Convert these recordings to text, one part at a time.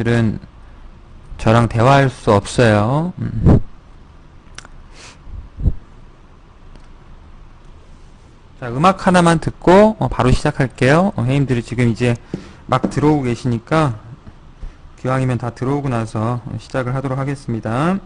선생님들은 저랑 대화할 수 없어요. 자, 음악 하나만 듣고 바로 시작할게요. 선생님들이 지금 이제 막 들어오고 계시니까 기왕이면 다 들어오고 나서 시작을 하도록 하겠습니다.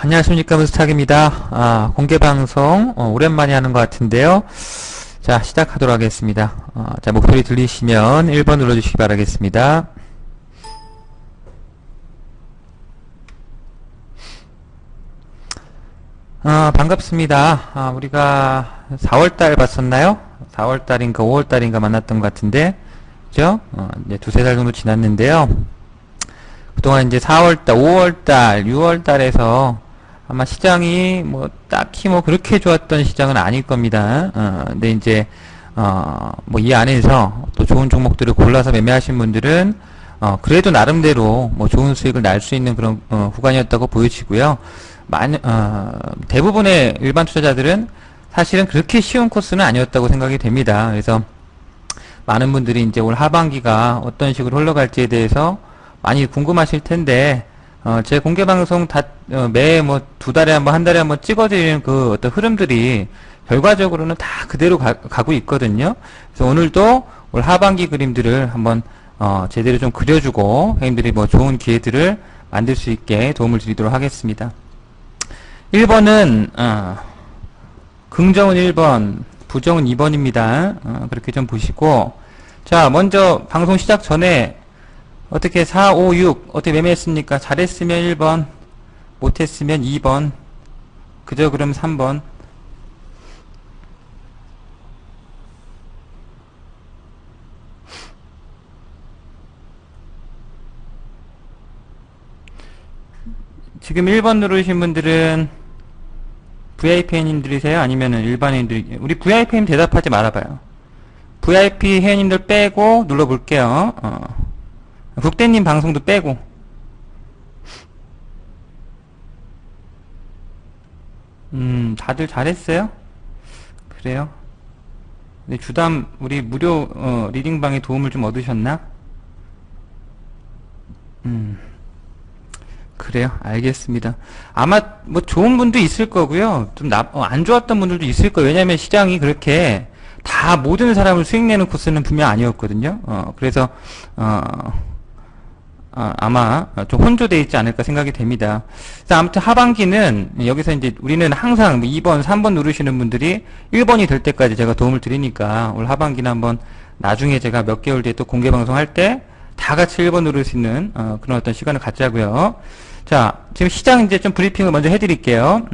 안녕하십니까, 문스탁입니다. 공개방송, 오랜만에 하는 것 같은데요. 자, 시작하도록 하겠습니다. 자, 목소리 들리시면 1번 눌러주시기 바라겠습니다. 반갑습니다. 우리가 4월달 봤었나요? 4월달인가 5월달인가 만났던 것 같은데, 그죠? 이제 두세 달 정도 지났는데요. 그동안 이제 4월달, 5월달, 6월달에서 아마 시장이 뭐 딱히 뭐 그렇게 좋았던 시장은 아닐 겁니다. 근데 이제 뭐 이 안에서 또 좋은 종목들을 골라서 매매하신 분들은 그래도 나름대로 뭐 좋은 수익을 날 수 있는 그런 구간이었다고 보여지고요. 대부분의 일반 투자자들은 사실은 그렇게 쉬운 코스는 아니었다고 생각이 됩니다. 그래서 많은 분들이 이제 올 하반기가 어떤 식으로 흘러갈지에 대해서 많이 궁금하실 텐데, 제 공개방송 매 뭐 2달에 한 번, 1달에 한 번 찍어드리는 그 어떤 흐름들이 결과적으로는 다 그대로 가고 있거든요. 그래서 오늘도 올 하반기 그림들을 한번, 제대로 좀 그려주고, 회원님들이 뭐 좋은 기회들을 만들 수 있게 도움을 드리도록 하겠습니다. 1번은, 긍정은 1번, 부정은 2번입니다. 그렇게 좀 보시고, 자, 먼저 방송 시작 전에 어떻게 4, 5, 6 어떻게 매매했습니까? 잘했으면 1번, 못했으면 2번, 그저 그럼 3번. 지금 1번 누르신 분들은 VIP님들이세요? 아니면은 일반인들이? 우리 VIP님 대답하지 말아봐요. VIP 회원님들 빼고 눌러볼게요. 국대님 방송도 빼고. 다들 잘했어요? 그래요? 근데 주담, 우리 무료, 리딩방에 도움을 좀 얻으셨나? 그래요? 알겠습니다. 아마, 뭐, 좋은 분도 있을 거고요. 좀 안 좋았던 분들도 있을 거예요. 왜냐면 시장이 그렇게 다 모든 사람을 수익 내는 코스는 분명 아니었거든요. 그래서, 아마 좀 혼조되어 있지 않을까 생각이 됩니다. 아무튼 하반기는 여기서 이제 우리는 항상 2번, 3번 누르시는 분들이 1번이 될 때까지 제가 도움을 드리니까 올 하반기는 한번 나중에 제가 몇 개월 뒤에 또 공개 방송할 때 다 같이 1번 누를 수 있는 그런 어떤 시간을 갖자고요. 자, 지금 시장 이제 좀 브리핑을 먼저 해드릴게요.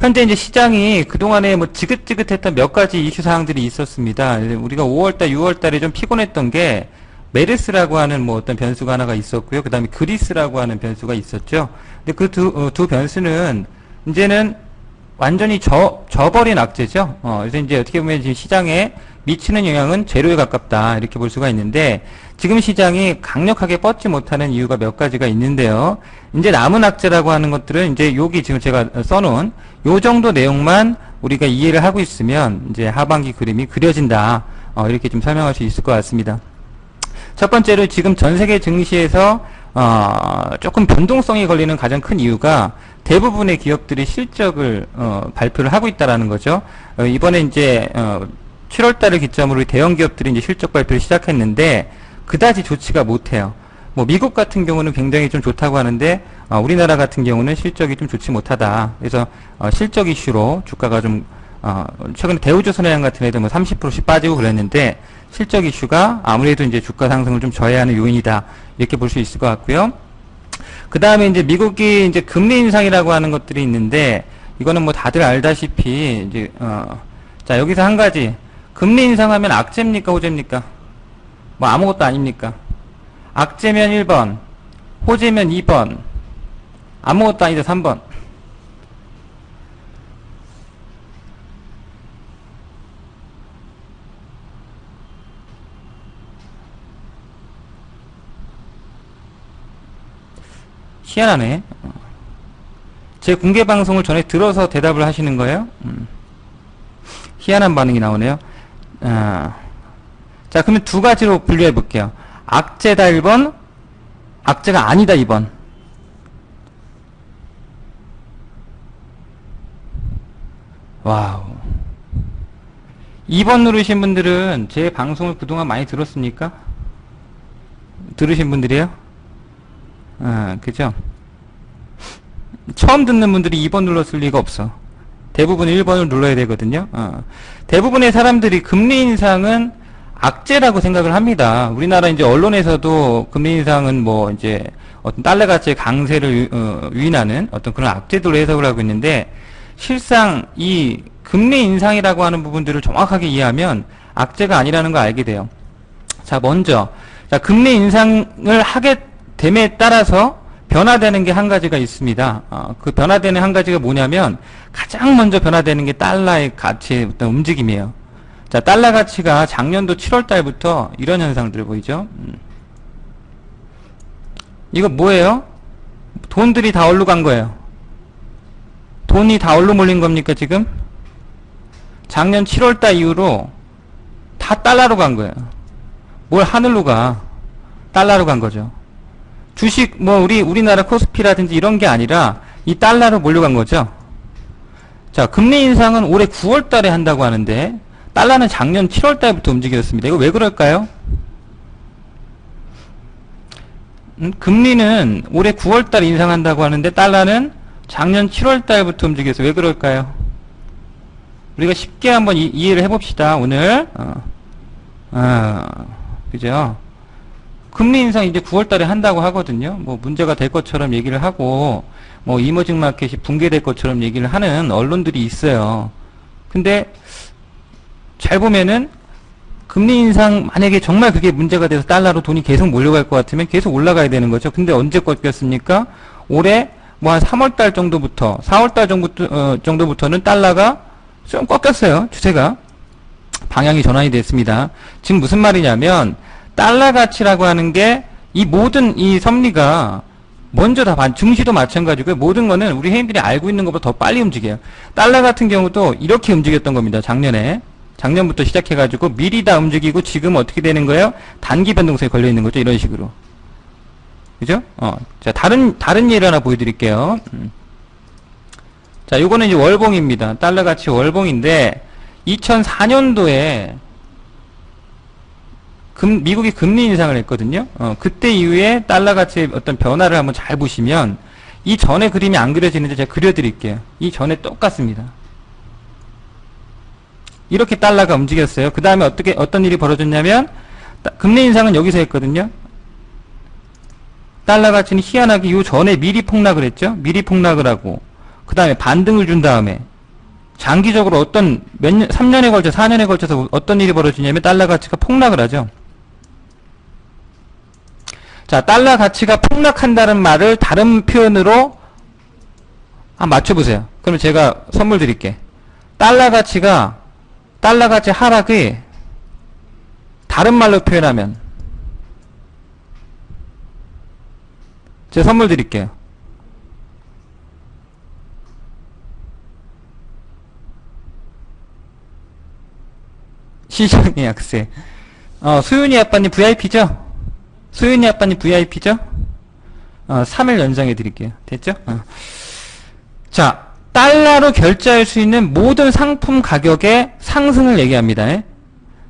현재 이제 시장이 그동안에 뭐 지긋지긋했던 몇 가지 이슈 사항들이 있었습니다. 우리가 5월달, 6월달에 좀 피곤했던 게 메르스라고 하는 뭐 어떤 변수가 하나가 있었고요. 그 다음에 그리스라고 하는 변수가 있었죠. 근데 그 두 변수는 이제는 완전히 져버린 악재죠. 그래서 이제 어떻게 보면 지금 시장에 미치는 영향은 제로에 가깝다. 이렇게 볼 수가 있는데, 지금 시장이 강력하게 뻗지 못하는 이유가 몇 가지가 있는데요. 이제 남은 악재라고 하는 것들은 이제 여기 지금 제가 써놓은 요 정도 내용만 우리가 이해를 하고 있으면 이제 하반기 그림이 그려진다. 이렇게 좀 설명할 수 있을 것 같습니다. 첫 번째로 지금 전 세계 증시에서 조금 변동성이 걸리는 가장 큰 이유가 대부분의 기업들이 실적을 발표를 하고 있다라는 거죠. 이번에 이제 7월달을 기점으로 대형 기업들이 이제 실적 발표를 시작했는데 그다지 좋지가 못해요. 뭐 미국 같은 경우는 굉장히 좀 좋다고 하는데 우리나라 같은 경우는 실적이 좀 좋지 못하다. 그래서 실적 이슈로 주가가 좀 최근에 대우조선해양 같은 애들 뭐 30%씩 빠지고 그랬는데 실적 이슈가 아무래도 이제 주가 상승을 좀 저해하는 요인이다. 이렇게 볼 수 있을 것 같고요. 그 다음에 이제 미국이 이제 금리 인상이라고 하는 것들이 있는데 이거는 뭐 다들 알다시피 이제 자, 여기서 한 가지. 금리 인상하면 악재입니까, 호재입니까? 뭐 아무것도 아닙니까? 악재면 1번, 호재면 2번, 아무것도 아니다 3번. 희한하네. 제 공개 방송을 전에 들어서 대답을 하시는 거예요? 희한한 반응이 나오네요. 자, 그러면 두 가지로 분류해 볼게요. 악재다 1번, 악재가 아니다 2번. 와우. 2번 누르신 분들은 제 방송을 그동안 많이 들었습니까? 들으신 분들이에요? 그죠? 처음 듣는 분들이 2번 눌렀을 리가 없어. 대부분 1번을 눌러야 되거든요. 대부분의 사람들이 금리 인상은 악재라고 생각을 합니다. 우리나라 이제 언론에서도 금리 인상은 뭐 이제 어떤 달러 가치의 강세를 유인하는 어떤 그런 악재들로 해석을 하고 있는데, 실상 이 금리 인상이라고 하는 부분들을 정확하게 이해하면 악재가 아니라는 걸 알게 돼요. 자, 먼저 금리 인상을 하게 됨에 따라서 변화되는 게 한 가지가 있습니다. 그 변화되는 한 가지가 뭐냐면, 가장 먼저 변화되는 게 달러의 가치의 어떤 움직임이에요. 자, 달러 가치가 작년도 7월 달부터 이런 현상들 보이죠? 이거 뭐예요? 돈들이 다 어디로 간 거예요? 돈이 다 어디로 몰린 겁니까, 지금? 작년 7월 달 이후로 다 달러로 간 거예요. 뭘 하늘로 가? 달러로 간 거죠. 주식, 뭐, 우리나라 코스피라든지 이런 게 아니라 이 달러로 몰려간 거죠. 자, 금리 인상은 올해 9월 달에 한다고 하는데, 달러는 작년 7월 달부터 움직였습니다. 이거 왜 그럴까요? 금리는 올해 9월 달에 인상한다고 하는데, 달러는 작년 7월 달부터 움직여서 왜 그럴까요? 우리가 쉽게 한번 이해를 해봅시다, 오늘. 그죠? 금리 인상 이제 9월 달에 한다고 하거든요. 뭐 문제가 될 것처럼 얘기를 하고, 뭐 이머징 마켓이 붕괴될 것처럼 얘기를 하는 언론들이 있어요. 근데 잘 보면은 금리 인상 만약에 정말 그게 문제가 돼서 달러로 돈이 계속 몰려갈 것 같으면 계속 올라가야 되는 거죠. 근데 언제 꺾였습니까? 올해 뭐 한 3월 달 정도부터, 4월 달 정도부터는 달러가 좀 꺾였어요. 추세가. 방향이 전환이 됐습니다. 지금 무슨 말이냐면, 달러 가치라고 하는 게 이 모든 이 섭리가 먼저 다 증시도 마찬가지고요. 모든 거는 우리 회원들이 알고 있는 것보다 더 빨리 움직여요. 달러 같은 경우도 이렇게 움직였던 겁니다. 작년부터 시작해가지고 미리 다 움직이고 지금 어떻게 되는 거예요? 단기 변동성에 걸려 있는 거죠. 이런 식으로. 그죠? 자, 다른 예를 하나 보여드릴게요. 자, 요거는 이제 월봉입니다. 달러 가치 월봉인데 2004년도에 미국이 금리 인상을 했거든요. 그때 이후에 달러 가치의 어떤 변화를 한번 잘 보시면 이 전에 그림이 안 그려지는데 제가 그려드릴게요. 이 전에 똑같습니다. 이렇게 달러가 움직였어요. 그 다음에 어떤 일이 벌어졌냐면, 금리 인상은 여기서 했거든요. 달러 가치는 희한하게 요 전에 미리 폭락을 했죠. 미리 폭락을 하고, 그 다음에 반등을 준 다음에, 장기적으로 3년에 걸쳐, 4년에 걸쳐서 어떤 일이 벌어지냐면 달러 가치가 폭락을 하죠. 자, 달러 가치가 폭락한다는 말을 다른 표현으로 한번 맞춰보세요. 그러면 제가 선물 드릴게. 달러 가치 하락이 다른 말로 표현하면 제가 선물 드릴게요. 시장의 약세. 수윤이 아빠님 VIP죠? 수윤이 아빠님 VIP죠? 3일 연장해 드릴게요. 됐죠? 자, 달러로 결제할 수 있는 모든 상품 가격의 상승을 얘기합니다.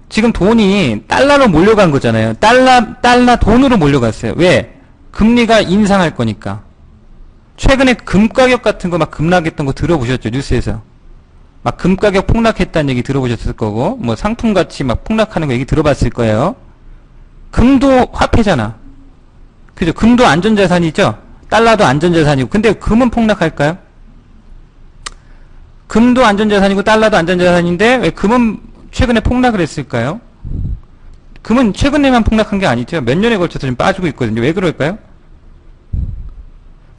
지금 돈이 달러로 몰려간 거잖아요. 달러 돈으로 몰려갔어요. 왜? 금리가 인상할 거니까. 최근에 금 가격 같은 거 막 급락했던 거 들어보셨죠? 뉴스에서. 막 금 가격 폭락했다는 얘기 들어보셨을 거고, 뭐 상품 가치 막 폭락하는 거 얘기 들어봤을 거예요. 금도 화폐잖아. 그죠? 금도 안전자산이죠? 달러도 안전자산이고. 근데 금은 폭락할까요? 금도 안전자산이고 달러도 안전자산인데 왜 금은 최근에 폭락을 했을까요? 금은 최근에만 폭락한 게 아니죠. 몇 년에 걸쳐서 지금 빠지고 있거든요. 왜 그럴까요?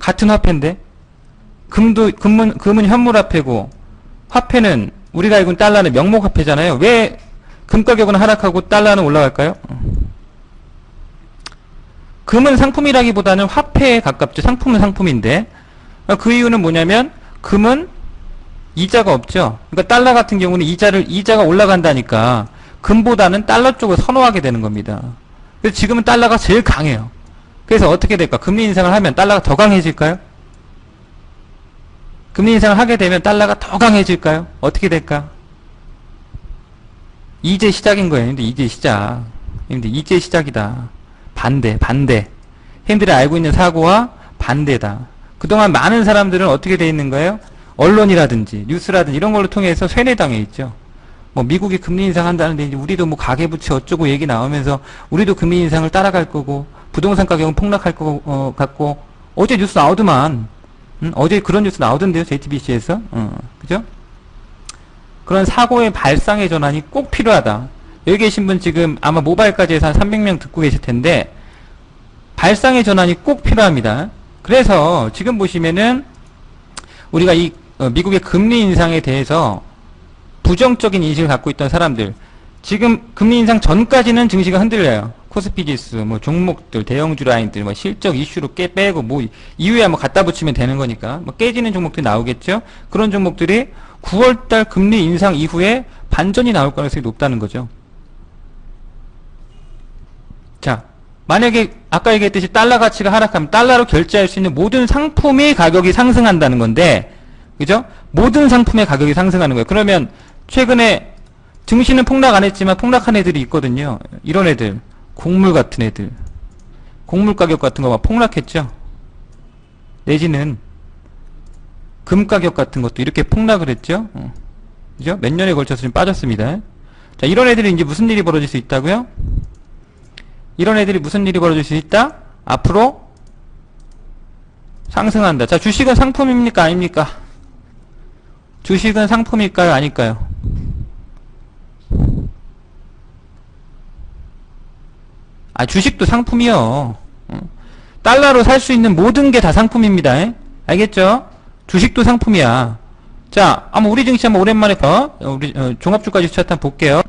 같은 화폐인데 금은 현물화폐고 화폐는 우리가 알고 있는 달러는 명목화폐잖아요. 왜 금 가격은 하락하고 달러는 올라갈까요? 금은 상품이라기보다는 화폐에 가깝죠. 상품은 상품인데 그 이유는 뭐냐면 금은 이자가 없죠. 그러니까 달러 같은 경우는 이자가 올라간다니까 금보다는 달러 쪽을 선호하게 되는 겁니다. 그래서 지금은 달러가 제일 강해요. 그래서 어떻게 될까? 금리 인상을 하면 달러가 더 강해질까요? 금리 인상을 하게 되면 달러가 더 강해질까요? 어떻게 될까? 이제 시작인 거예요. 근데 이제 시작. 근데 이제 시작이다. 반대. 형들이 알고 있는 사고와 반대다. 그동안 많은 사람들은 어떻게 돼 있는 거예요? 언론이라든지 뉴스라든지 이런 걸로 통해서 세뇌당해 있죠. 뭐 미국이 금리 인상한다는데 이제 우리도 뭐 가계부채 어쩌고 얘기 나오면서 우리도 금리 인상을 따라갈 거고 부동산 가격은 폭락할 거 같고 어제 뉴스 나오더만 어제 그런 뉴스 나오던데요 JTBC에서 그죠? 그런 사고의 발상의 전환이 꼭 필요하다. 여기 계신 분 지금 아마 모바일까지 해서 한 300명 듣고 계실 텐데 발상의 전환이 꼭 필요합니다. 그래서 지금 보시면은 우리가 이 미국의 금리 인상에 대해서 부정적인 인식을 갖고 있던 사람들 지금 금리 인상 전까지는 증시가 흔들려요. 코스피 지수, 뭐 종목들, 대형주 라인들, 뭐 실적 이슈로 빼고 뭐 이후에 뭐 갖다 붙이면 되는 거니까 뭐 깨지는 종목들이 나오겠죠. 그런 종목들이 9월달 금리 인상 이후에 반전이 나올 가능성이 높다는 거죠. 자, 만약에 아까 얘기했듯이 달러 가치가 하락하면 달러로 결제할 수 있는 모든 상품의 가격이 상승한다는 건데, 그죠? 모든 상품의 가격이 상승하는 거예요. 그러면 최근에 증시는 폭락 안 했지만 폭락한 애들이 있거든요. 이런 애들, 곡물 같은 애들, 곡물 가격 같은 거 막 폭락했죠. 내지는 금 가격 같은 것도 이렇게 폭락을 했죠. 그죠? 몇 년에 걸쳐서 좀 빠졌습니다. 자, 이런 애들이 이제 무슨 일이 벌어질 수 있다고요? 이런 애들이 무슨 일이 벌어질 수 있다? 앞으로 상승한다. 자, 주식은 상품입니까? 아닙니까? 주식은 상품일까요? 아닐까요? 아, 주식도 상품이요. 달러로 살 수 있는 모든 게 다 상품입니다. 알겠죠? 주식도 상품이야. 자, 한번 우리 증시 한번 오랜만에 우리 종합주가 지수 차트 한번 볼게요.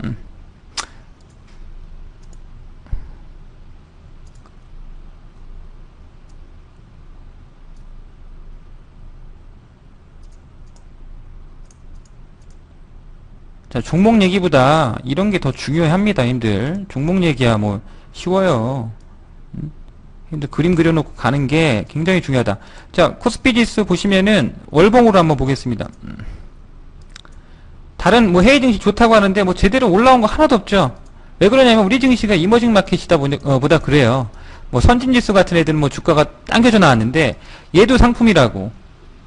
자, 종목 얘기보다 이런 게 더 중요합니다, 님들. 종목 얘기야 뭐 쉬워요. 근데 그림 그려놓고 가는 게 굉장히 중요하다. 자, 코스피 지수 보시면은 월봉으로 한번 보겠습니다. 다른 뭐 해외 증시 좋다고 하는데 뭐 제대로 올라온 거 하나도 없죠. 왜 그러냐면 우리 증시가 이머징 마켓이다 보다 그래요. 뭐 선진 지수 같은 애들은 뭐 주가가 당겨져 나왔는데 얘도 상품이라고.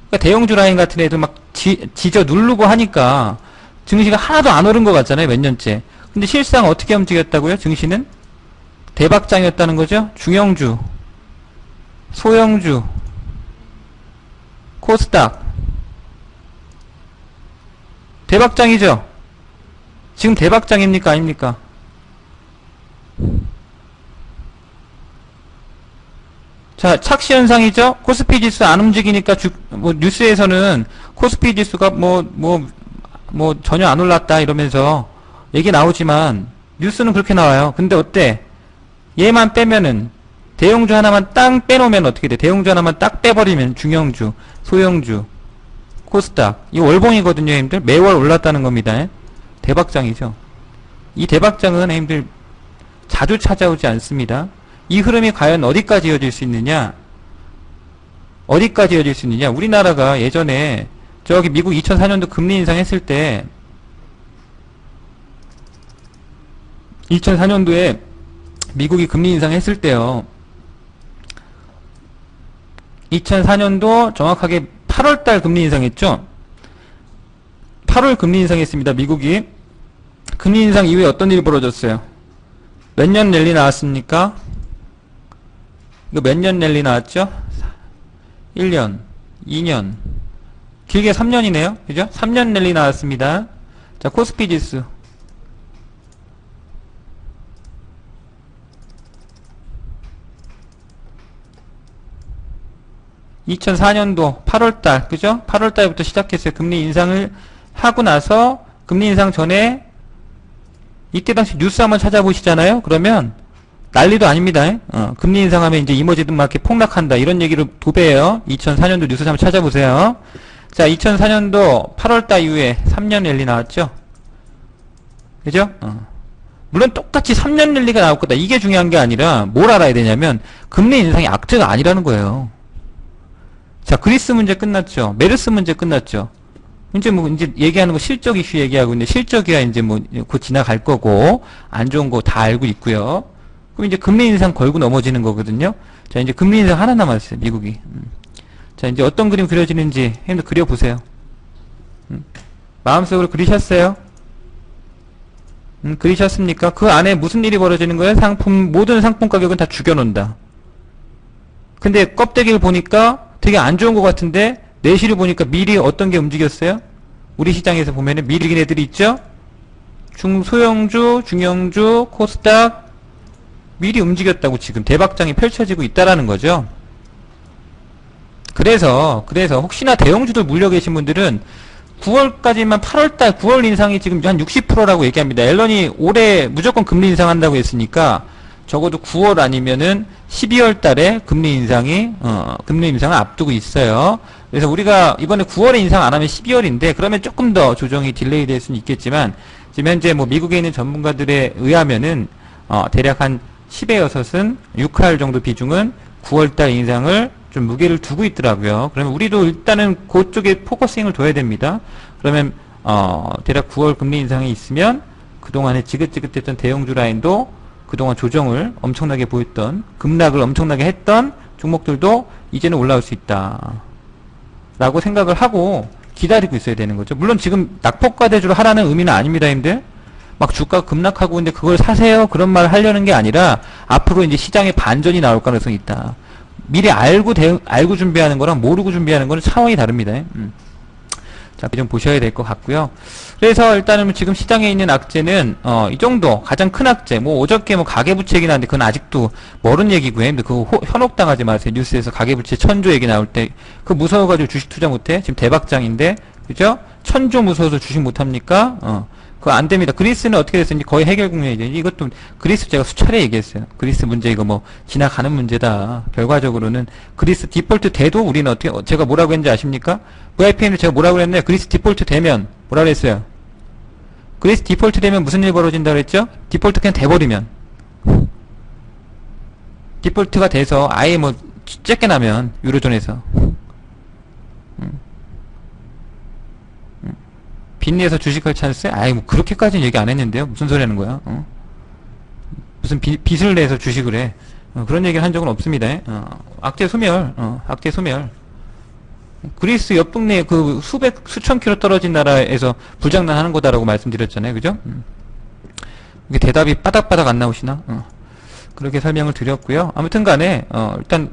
그러니까 대형주 라인 같은 애들 막 지져 누르고 하니까 증시가 하나도 안 오른 것 같잖아요, 몇 년째. 근데 실상 어떻게 움직였다고요? 증시는 대박장이었다는 거죠. 중형주, 소형주, 코스닥 대박장이죠. 지금 대박장입니까? 아닙니까? 자, 착시 현상이죠. 코스피 지수 안 움직이니까 뭐 뉴스에서는 코스피 지수가 뭐 전혀 안 올랐다 이러면서 얘기 나오지만 뉴스는 그렇게 나와요. 근데 어때? 얘만 빼면은 대형주 하나만 딱 빼놓으면 어떻게 돼? 대형주 하나만 딱 빼버리면 중형주, 소형주, 코스닥 이 월봉이거든요, 형님들. 매월 올랐다는 겁니다. 대박장이죠. 이 대박장은 형님들 자주 찾아오지 않습니다. 이 흐름이 과연 어디까지 이어질 수 있느냐? 어디까지 이어질 수 있느냐? 우리나라가 예전에 저기 미국 2004년도 금리 인상했을 때 2004년도에 미국이 금리 인상했을 때요. 2004년도 정확하게 8월달 금리 인상했죠. 8월 금리 인상했습니다. 미국이. 금리 인상 이후에 어떤 일이 벌어졌어요? 몇 년 랠리 나왔습니까? 이거 몇 년 랠리 나왔죠? 1년, 2년, 길게 3년이네요. 그죠? 3년 랠리 나왔습니다. 자, 코스피 지수. 2004년도 8월달, 그죠? 8월달부터 시작했어요. 금리 인상을 하고 나서, 금리 인상 전에, 이때 당시 뉴스 한번 찾아보시잖아요? 그러면, 난리도 아닙니다. 금리 인상하면 이제 이머징 마켓 폭락한다. 이런 얘기를 도배해요. 2004년도 뉴스 한번 찾아보세요. 자, 2004년도 8월달 이후에 3년 랠리 나왔죠? 그죠? 물론 똑같이 3년 랠리가 나올 거다. 이게 중요한 게 아니라, 뭘 알아야 되냐면, 금리 인상이 악재가 아니라는 거예요. 자, 그리스 문제 끝났죠. 메르스 문제 끝났죠. 이제 얘기하는 거 실적 이슈 얘기하고 있는데, 실적이야 이제 곧 지나갈 거고, 안 좋은 거 다 알고 있고요. 그럼 이제 금리 인상 걸고 넘어지는 거거든요. 자, 이제 금리 인상 하나 남았어요, 미국이. 자, 이제 어떤 그림 그려지는지 형님들 그려보세요. 마음속으로 그리셨어요? 그리셨습니까? 그 안에 무슨 일이 벌어지는 거예요? 모든 상품 가격은 다 죽여놓는다. 근데 껍데기를 보니까 되게 안 좋은 것 같은데, 내실을 보니까 미리 어떤 게 움직였어요? 우리 시장에서 보면은 미리 이긴 애들이 있죠? 소형주, 중형주, 코스닥, 미리 움직였다고 지금 대박장이 펼쳐지고 있다라는 거죠. 그래서 혹시나 대형주들 물려 계신 분들은 9월까지만 8월달 9월 인상이 지금 한 60%라고 얘기합니다. 앨런이 올해 무조건 금리 인상한다고 했으니까 적어도 9월 아니면은 12월 달에 금리 인상을 앞두고 있어요. 그래서 우리가 이번에 9월에 인상 안 하면 12월인데 그러면 조금 더 조정이 딜레이 될 수는 있겠지만 지금 현재 뭐 미국에 있는 전문가들에 의하면은 대략 한 10의 6은 6할 정도 비중은 9월달 인상을 좀 무게를 두고 있더라고요. 그러면 우리도 일단은 그쪽에 포커싱을 둬야 됩니다. 그러면 대략 9월 금리 인상이 있으면 그동안에 지긋지긋했던 대형주 라인도 그동안 조정을 엄청나게 보였던 급락을 엄청나게 했던 종목들도 이제는 올라올 수 있다 라고 생각을 하고 기다리고 있어야 되는 거죠. 물론 지금 낙폭과대주로 하라는 의미는 아닙니다, 힘들. 막 주가가 급락하고 있는데 그걸 사세요? 그런 말을 하려는 게 아니라 앞으로 이제 시장에 반전이 나올 가능성이 있다. 미리 알고 준비하는 거랑 모르고 준비하는 거는 차원이 다릅니다. 자, 좀 보셔야 될 것 같고요. 그래서 일단은 지금 시장에 있는 악재는 이 정도 가장 큰 악재. 뭐 어저께 뭐 가계부채 나는데 그건 아직도 멀은 얘기고요. 근데 그거 현혹당하지 마세요. 뉴스에서 가계부채 1000조 얘기 나올 때 그 무서워가지고 주식 투자 못해. 지금 대박장인데 그죠? 1000조 무서워서 주식 못합니까? 그거 안 됩니다. 그리스는 어떻게 됐어요? 거의 해결 국면이죠. 이것도 그리스 제가 수차례 얘기했어요. 그리스 문제 이거 뭐 지나가는 문제다. 결과적으로는 그리스 디폴트 돼도 우리는 어떻게 제가 뭐라고 했는지 아십니까? VIP에는 제가 뭐라고 했나요? 그리스 디폴트 되면 뭐라 그랬어요? 그리스 디폴트 되면 무슨 일 벌어진다 그랬죠? 디폴트 그냥 돼버리면 디폴트가 돼서 아예 뭐 쫓겨나면 유로존에서 빚내서 주식할 찬스? 아이 뭐 그렇게까지는 얘기 안 했는데요. 무슨 소리 하는 거야? 무슨 빚을 내서 주식을 해? 그런 얘기를 한 적은 없습니다. 악재 소멸. 악재 소멸. 그리스 옆 동네에 그 수천 킬로 떨어진 나라에서 불장난 하는 거다라고 말씀드렸잖아요. 그죠? 이게 대답이 빠닥빠닥 안 나오시나? 그렇게 설명을 드렸고요. 아무튼 간에, 일단,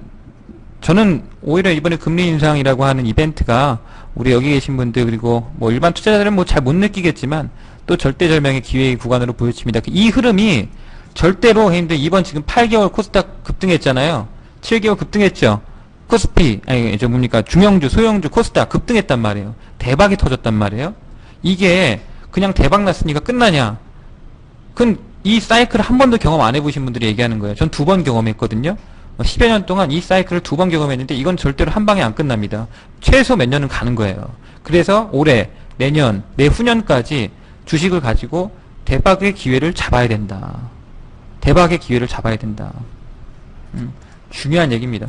저는 오히려 이번에 금리 인상이라고 하는 이벤트가 우리 여기 계신 분들 그리고 뭐 일반 투자자들은 뭐 잘 못 느끼겠지만 또 절대절명의 기회의 구간으로 보여집니다. 이 흐름이 절대로 형님들 이번 지금 8개월 코스닥 급등했잖아요. 7개월 급등했죠. 코스피 아니 저 뭡니까 중형주 소형주 코스닥 급등했단 말이에요. 대박이 터졌단 말이에요. 이게 그냥 대박 났으니까 끝나냐? 그건 이 사이클을 한 번도 경험 안 해보신 분들이 얘기하는 거예요. 전 2번 경험했거든요. 10여 년 동안 이 사이클을 2번 경험했는데 이건 절대로 한 방에 안 끝납니다. 최소 몇 년은 가는 거예요. 그래서 올해, 내년, 내후년까지 주식을 가지고 대박의 기회를 잡아야 된다. 대박의 기회를 잡아야 된다. 중요한 얘기입니다.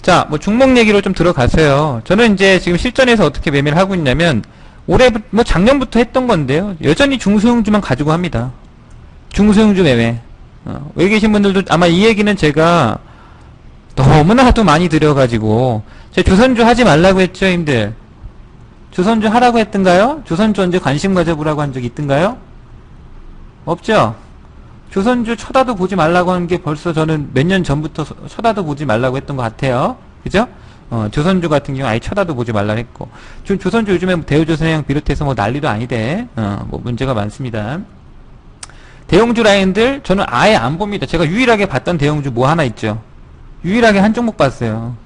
자, 뭐 종목 얘기로 좀 들어가세요. 저는 이제 지금 실전에서 어떻게 매매를 하고 있냐면 뭐 작년부터 했던 건데요. 여전히 중소형주만 가지고 합니다. 중소형주 매매. 여기 계신 분들도 아마 이 얘기는 제가 너무나 하도 많이 드려가지고 제가 조선주 하지 말라고 했죠, 힘들. 조선주 하라고 했던가요? 조선주 언제 관심 가져보라고 한 적이 있던가요? 없죠? 조선주 쳐다도 보지 말라고 한 게 벌써 저는 몇 년 전부터 쳐다도 보지 말라고 했던 것 같아요. 그죠? 조선주 같은 경우 아예 쳐다도 보지 말라 했고. 지금 조선주 요즘에 대우조선해양 비롯해서 뭐 난리도 아니대. 뭐 문제가 많습니다. 대형주 라인들 저는 아예 안 봅니다. 제가 유일하게 봤던 대형주 뭐 하나 있죠. 유일하게 한 종목 봤어요.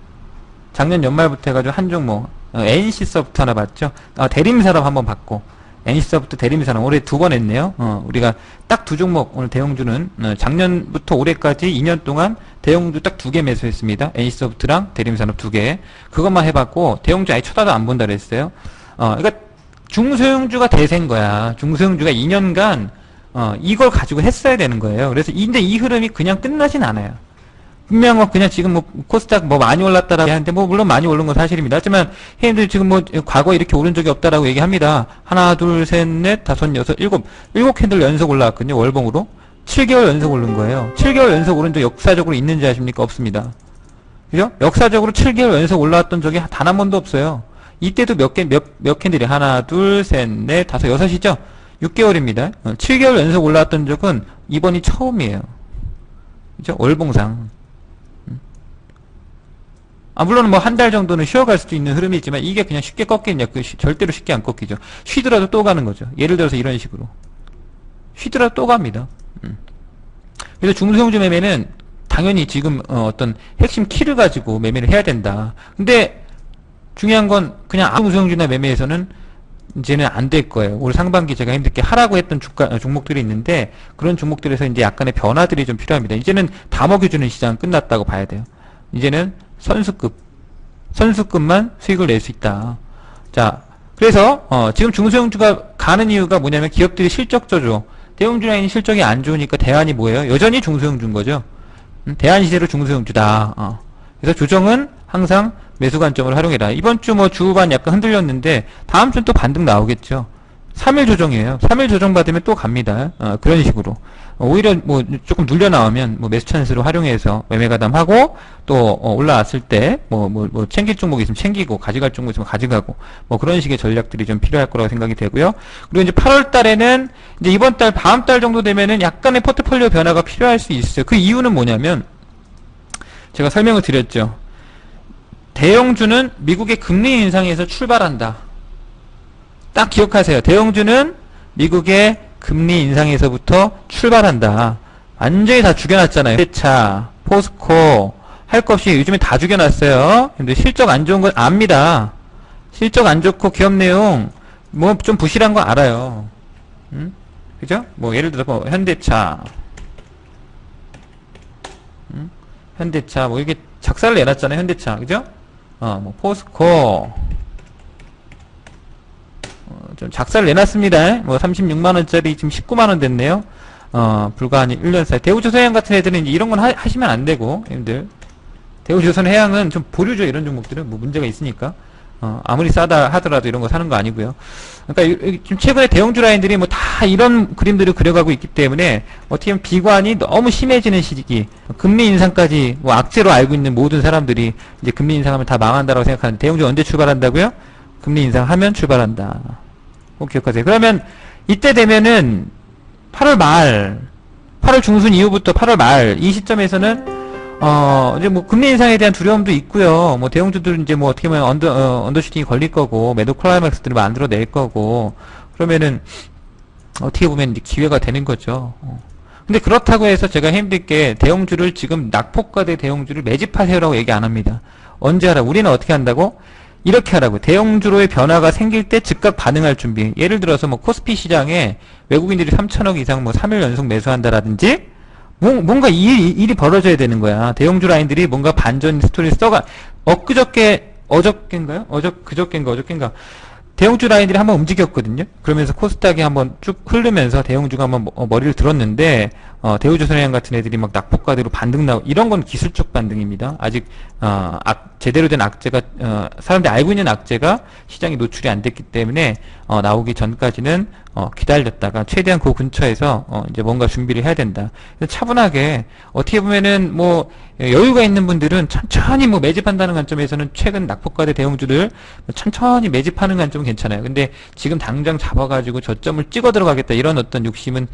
작년 연말부터 해가지고 한 종목. NC소프트 하나 봤죠. 대림산업 한번 봤고. NC소프트 대림산업 올해 2번 했네요. 우리가 딱 2종목 오늘 대형주는 작년부터 올해까지 2년 동안 대형주 딱 2개 매수했습니다. NC소프트랑 대림산업 2개. 그것만 해봤고 대형주 아예 쳐다도 안 본다 그랬어요. 그러니까 중소형주가 대세인 거야. 중소형주가 2년간 이걸 가지고 했어야 되는 거예요. 그래서 근데 이 흐름이 그냥 끝나진 않아요. 분명 뭐 그냥 지금 뭐 코스닥 뭐 많이 올랐다라고 하는데 뭐 물론 많이 오른 건 사실입니다. 하지만 회원들 지금 뭐 과거에 이렇게 오른 적이 없다라고 얘기합니다. 하나, 둘, 셋, 넷, 다섯, 여섯, 일곱 캔들 연속 올라왔거든요. 월봉으로 7개월 연속 오른 거예요. 7개월 연속 오른 적 역사적으로 있는지 아십니까? 없습니다. 그죠? 역사적으로 7개월 연속 올라왔던 적이 단 한 번도 없어요. 이때도 몇 캔들이 하나, 둘, 셋, 넷, 다섯, 여섯이죠? 6개월입니다. 7개월 연속 올라왔던 적은 이번이 처음이에요. 그죠? 월봉상. 물론 뭐 한 달 정도는 쉬어갈 수도 있는 흐름이 있지만 이게 그냥 쉽게 꺾이냐? 절대로 쉽게 안 꺾이죠. 쉬더라도 또 가는 거죠. 예를 들어서 이런 식으로. 쉬더라도 또 갑니다. 그래서 중소형주 매매는 당연히 지금 어떤 핵심 키를 가지고 매매를 해야 된다. 근데 중요한 건 그냥 중소형주나 매매에서는 이제는 안 될 거예요. 올 상반기 제가 힘들게 하라고 했던 종목들이 있는데 그런 종목들에서 이제 약간의 변화들이 좀 필요합니다. 이제는 다 먹여주는 시장은 끝났다고 봐야 돼요. 이제는 선수급만 수익을 낼 수 있다. 자, 그래서 지금 중소형주가 가는 이유가 뭐냐면 기업들이 실적 저조, 대형주 라인이 실적이 안 좋으니까 대안이 뭐예요? 여전히 중소형주인 거죠. 대안 시세로 중소형주다. 그래서 조정은 항상 매수 관점을 활용해라. 이번 주 뭐 주후반 약간 흔들렸는데 다음 주는 또 반등 나오겠죠. 3일 조정이에요. 3일 조정 받으면 또 갑니다. 그런 식으로. 오히려 뭐 조금 눌려 나오면 뭐 매수 찬스로 활용해서 매매 가담하고 또 올라왔을 때 뭐 챙길 종목이 있으면 챙기고 가져갈 종목이 있으면 가져가고 뭐 그런 식의 전략들이 좀 필요할 거라고 생각이 되고요. 그리고 이제 8월 달에는 이제 이번 달 다음 달 정도 되면은 약간의 포트폴리오 변화가 필요할 수 있어요. 그 이유는 뭐냐면 제가 설명을 드렸죠. 대형주는 미국의 금리 인상에서 출발한다. 딱 기억하세요. 대형주는 미국의 금리 인상에서부터 출발한다. 완전히 다 죽여놨잖아요. 현대차, 포스코 할 것 없이 요즘에 다 죽여놨어요. 근데 실적 안 좋은 건 압니다. 실적 안 좋고 기업 내용 뭐 좀 부실한 거 알아요. 그죠? 뭐 예를 들어 뭐 현대차, 현대차 뭐 이게 작사를 내놨잖아요. 현대차, 그죠? 뭐 포스코 좀 작사를 내놨습니다. 뭐 36만원짜리 지금 19만원 됐네요. 불과 한 1년 사이. 대우조선해양 같은 애들은 이제 이런 건 하시면 안 되고, 님들. 대우조선해양은 좀 보류죠. 이런 종목들은 뭐 문제가 있으니까. 아무리 싸다 하더라도 이런 거 사는 거 아니고요. 그러니까 지금 최근에 대형주 라인들이 뭐 다 이런 그림들을 그려가고 있기 때문에 어떻게 보면 비관이 너무 심해지는 시기, 금리 인상까지 뭐 악재로 알고 있는 모든 사람들이 이제 금리 인상하면 다 망한다라고 생각하는데 대형주 언제 출발한다고요? 금리 인상하면 출발한다. 꼭 기억하세요. 그러면 이때 되면은 8월 말, 8월 중순 이후부터 8월 말 이 시점에서는 이제 뭐 금리 인상에 대한 두려움도 있고요. 뭐 대형주들은 이제 뭐 어떻게 보면 언더슈팅이 걸릴 거고 매도 클라이맥스들을 만들어낼 거고 그러면은 어떻게 보면 이제 기회가 되는 거죠. 근데 그렇다고 해서 제가 힘들게 대형주를 지금 낙폭과대 대형주를 매집하세요라고 얘기 안 합니다. 언제 하라고? 우리는 어떻게 한다고? 이렇게 하라고. 대형주로의 변화가 생길 때 즉각 반응할 준비. 예를 들어서 뭐 코스피 시장에 외국인들이 3천억 이상 뭐 3일 연속 매수한다라든지 뭔가 일이 벌어져야 되는 거야. 대형주 라인들이 뭔가 반전 스토리를 그저께인가 대형주 라인들이 한번 움직였거든요. 그러면서 코스닥이 한번 쭉 흐르면서 대형주가 한번 머리를 들었는데 대우조선해양 같은 애들이 막 낙폭과대로 반등 나오고 이런 건 기술적 반등입니다. 아직 제대로 된 악재가 사람들이 알고 있는 악재가 시장에 노출이 안 됐기 때문에 나오기 전까지는 기다렸다가 최대한 그 근처에서 이제 뭔가 준비를 해야 된다. 그래서 차분하게 어떻게 보면은 뭐 여유가 있는 분들은 천천히 뭐 매집한다는 관점에서는 최근 낙폭과대 대형주들 천천히 매집하는 관점은 괜찮아요. 근데 지금 당장 잡아가지고 저점을 찍어 들어가겠다 이런 어떤 욕심은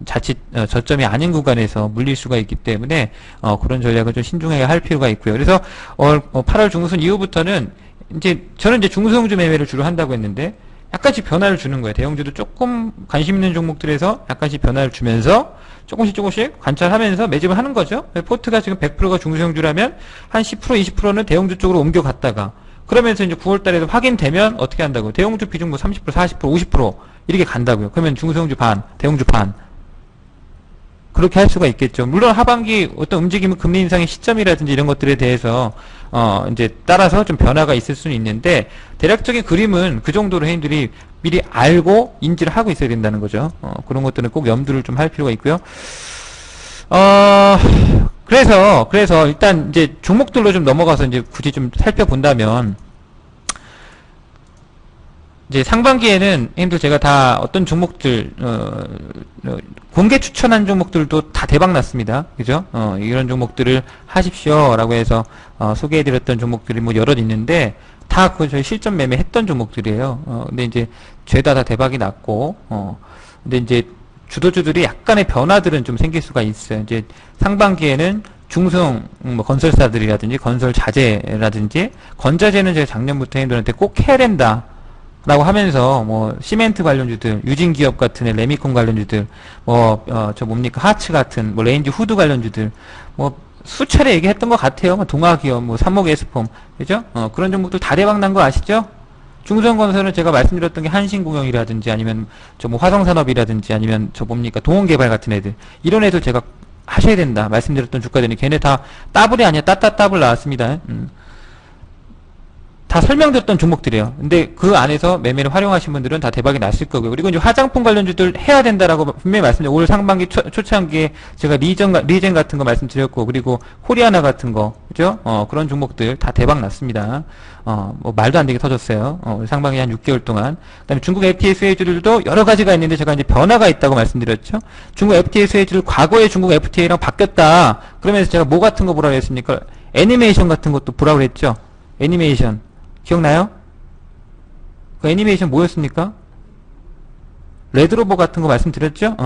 자칫 저점이 아닌 구간에서 물릴 수가 있기 때문에 그런 전략을 좀 신중하게 할 필요가 있고요. 그래서 8월 중순 이후부터는 저는 이제 중소형주 매매를 주로 한다고 했는데 약간씩 변화를 주는 거예요. 대형주도 조금 관심 있는 종목들에서 약간씩 변화를 주면서 조금씩 관찰하면서 매집을 하는 거죠. 포트가 지금 100%가 중소형주라면 한 10%, 20%는 대형주 쪽으로 옮겨갔다가 그러면서 이제 9월 달에도 확인되면 어떻게 한다고? 대형주 비중 뭐 30%, 40%, 50% 이렇게 간다고요. 그러면 중소형주 반, 대형주 반. 그렇게 할 수가 있겠죠. 물론 하반기 어떤 움직임은 금리 인상의 시점이라든지 이런 것들에 대해서 이제 따라서 좀 변화가 있을 수는 있는데 대략적인 그림은 그 정도로 회원들이 미리 알고 인지를 하고 있어야 된다는 거죠. 그런 것들은 꼭 염두를 좀 할 필요가 있고요. 그래서 일단 이제 종목들로 좀 넘어가서 이제 굳이 좀 살펴본다면 이제 상반기에는 형님들 제가 다 어떤 종목들 본계 추천한 종목들도 다 대박 났습니다. 그죠? 이런 종목들을 하십시오라고 해서 소개해드렸던 종목들이 뭐 여럿 있는데 다 그 저희 실전 매매 했던 종목들이에요. 근데 이제 죄다 다 대박이 났고 근데 이제 주도주들이 약간의 변화들은 좀 생길 수가 있어요. 이제 상반기에는 중소형 뭐 건설사들이라든지 건설 자재라든지 건자재는 제가 작년부터 형들한테 꼭 해야 된다. 라고 하면서 뭐 시멘트 관련주들, 유진 기업 같은 애, 레미콘 관련주들, 저 뭡니까 하츠 같은 뭐 레인지 후드 관련주들, 뭐 수차례 얘기했던 것 같아요. 뭐 동아기업, 뭐 삼목 에스폼, 그죠? 그런 종목들 다 대박 난 거 아시죠? 중소형건설은 제가 말씀드렸던 게 한신공영이라든지 아니면 저 뭐 화성산업이라든지 아니면 저 뭡니까 동원개발 같은 애들 이런 애들 제가 하셔야 된다 말씀드렸던 주가들이 걔네 다 따블이 아니야 따따따블 나왔습니다. 다 설명드렸던 종목들이에요. 근데 그 안에서 매매를 활용하신 분들은 다 대박이 났을 거고요. 그리고 이제 화장품 관련주들 해야 된다라고 분명히 말씀드렸고, 올 상반기 초창기에 제가 리젠 같은 거 말씀드렸고, 그리고 코리아나 같은 거, 그죠? 그런 종목들 다 대박 났습니다. 뭐 말도 안 되게 터졌어요. 올 상반기 한 6개월 동안. 그 다음에 중국 FTA 수혜주들도 여러 가지가 있는데 제가 이제 변화가 있다고 말씀드렸죠. 중국 FTA 수혜주들 과거에 중국 FTA랑 바뀌었다. 그러면서 제가 뭐 같은 거 보라고 했습니까? 애니메이션 같은 것도 보라고 했죠. 애니메이션. 기억나요? 그 애니메이션 뭐였습니까? 레드로버 같은 거 말씀드렸죠?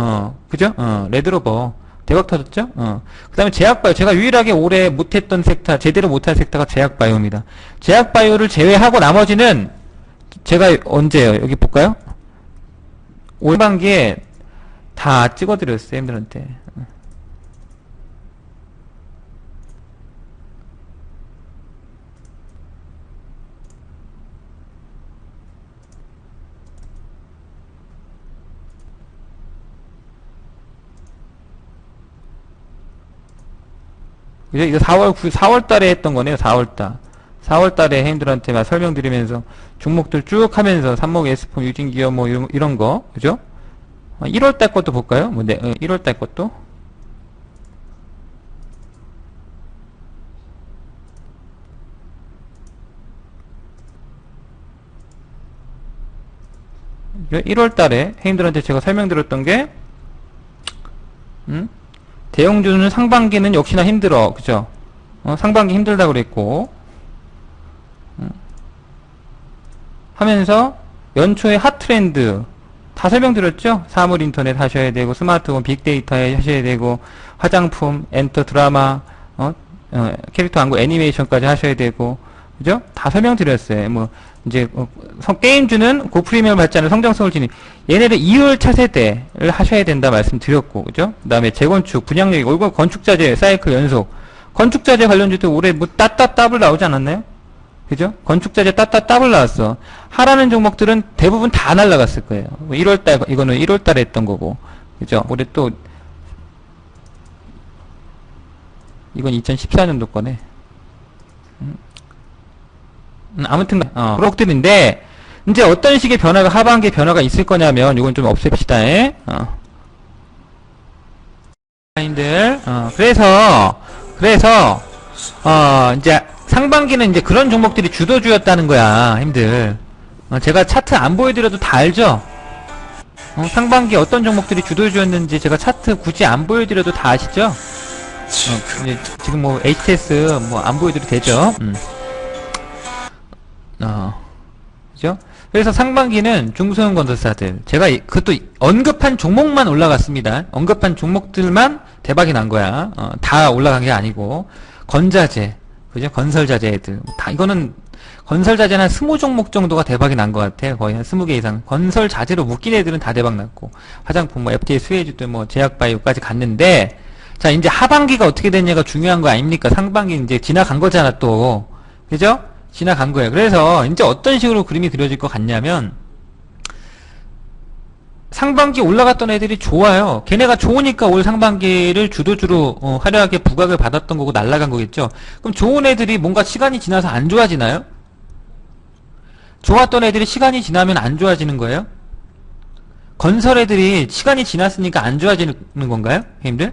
그죠? 레드로버. 대박 터졌죠? 그 다음에 제약바이오. 제가 유일하게 올해 못했던 섹터, 제대로 못한 섹터가 제약바이오입니다. 제약바이오를 제외하고 나머지는 제가 언제요? 여기 볼까요? 올 반기에 다 찍어드렸어요, 쌤들한테. 그죠? 이거 4월 달에 했던 거네요, 4월 달. 4월 달에 형님들한테 막 설명드리면서 종목들 쭉 하면서 삼목 에스폼, 유진기업 뭐 이런 거. 그죠? 1월 달 것도 볼까요? 뭐, 네, 1월 달 것도. 이거 1월 달에 형님들한테 제가 설명드렸던 게, 대형주는 상반기는 역시나 힘들어. 그죠? 상반기 힘들다고 그랬고, 하면서 연초에 핫트렌드 다 설명드렸죠? 사물 인터넷 하셔야 되고, 스마트폰 빅데이터 하셔야 되고, 화장품, 엔터, 드라마, 캐릭터 광고, 애니메이션까지 하셔야 되고, 그죠? 다 설명드렸어요. 뭐, 이제, 게임주는 고프리미엄 받지 않은 성장성을 지닌, 얘네를 2월 차세대를 하셔야 된다 말씀드렸고, 그죠? 그 다음에 재건축, 분양력, 올거 건축자재, 사이클 연속. 건축자재 관련주도 올해 뭐, 따따따블 나오지 않았나요? 그죠? 건축자재 따따따블 나왔어. 하라는 종목들은 대부분 다 날라갔을 거예요. 1월달, 이거는 1월달에 했던 거고. 그죠? 올해 또, 이건 2014년도 거네. 아무튼 프로덕트인데 이제 어떤 식의 변화가 하반기에 변화가 있을 거냐면 이건 좀 없앱시다. 그래서 이제 상반기는 이제 그런 종목들이 주도주였다는 거야, 힘들. 제가 차트 안 보여드려도 다 알죠? 상반기 어떤 종목들이 주도주였는지 제가 차트 굳이 안 보여드려도 다 아시죠? 이제 지금 뭐 HTS 뭐 안 보여드려도 되죠? 그죠? 그래서 상반기는 중소형 건설사들, 제가 그것도 언급한 종목만 올라갔습니다. 언급한 종목들만 대박이 난 거야. 다 올라간 게 아니고, 건자재, 그죠? 건설자재 애들. 다, 이거는, 건설자재는 한 20종목 정도가 대박이 난 것 같아요. 거의 한 20개 이상. 건설자재로 묶인 애들은 다 대박 났고, 화장품, 뭐, FTA 수혜주들, 뭐, 제약바이오까지 갔는데, 자, 이제 하반기가 어떻게 됐냐가 중요한 거 아닙니까? 상반기 이제 지나간 거잖아, 또. 그죠? 지나간 거예요. 그래서 이제 어떤 식으로 그림이 그려질 것 같냐면 상반기 올라갔던 애들이 좋아요. 걔네가 좋으니까 올 상반기를 주도주로 화려하게 부각을 받았던 거고 날아간 거겠죠. 그럼 좋은 애들이 뭔가 시간이 지나서 안 좋아지나요? 좋았던 애들이 시간이 지나면 안 좋아지는 거예요? 건설 애들이 시간이 지났으니까 안 좋아지는 건가요? 형님들?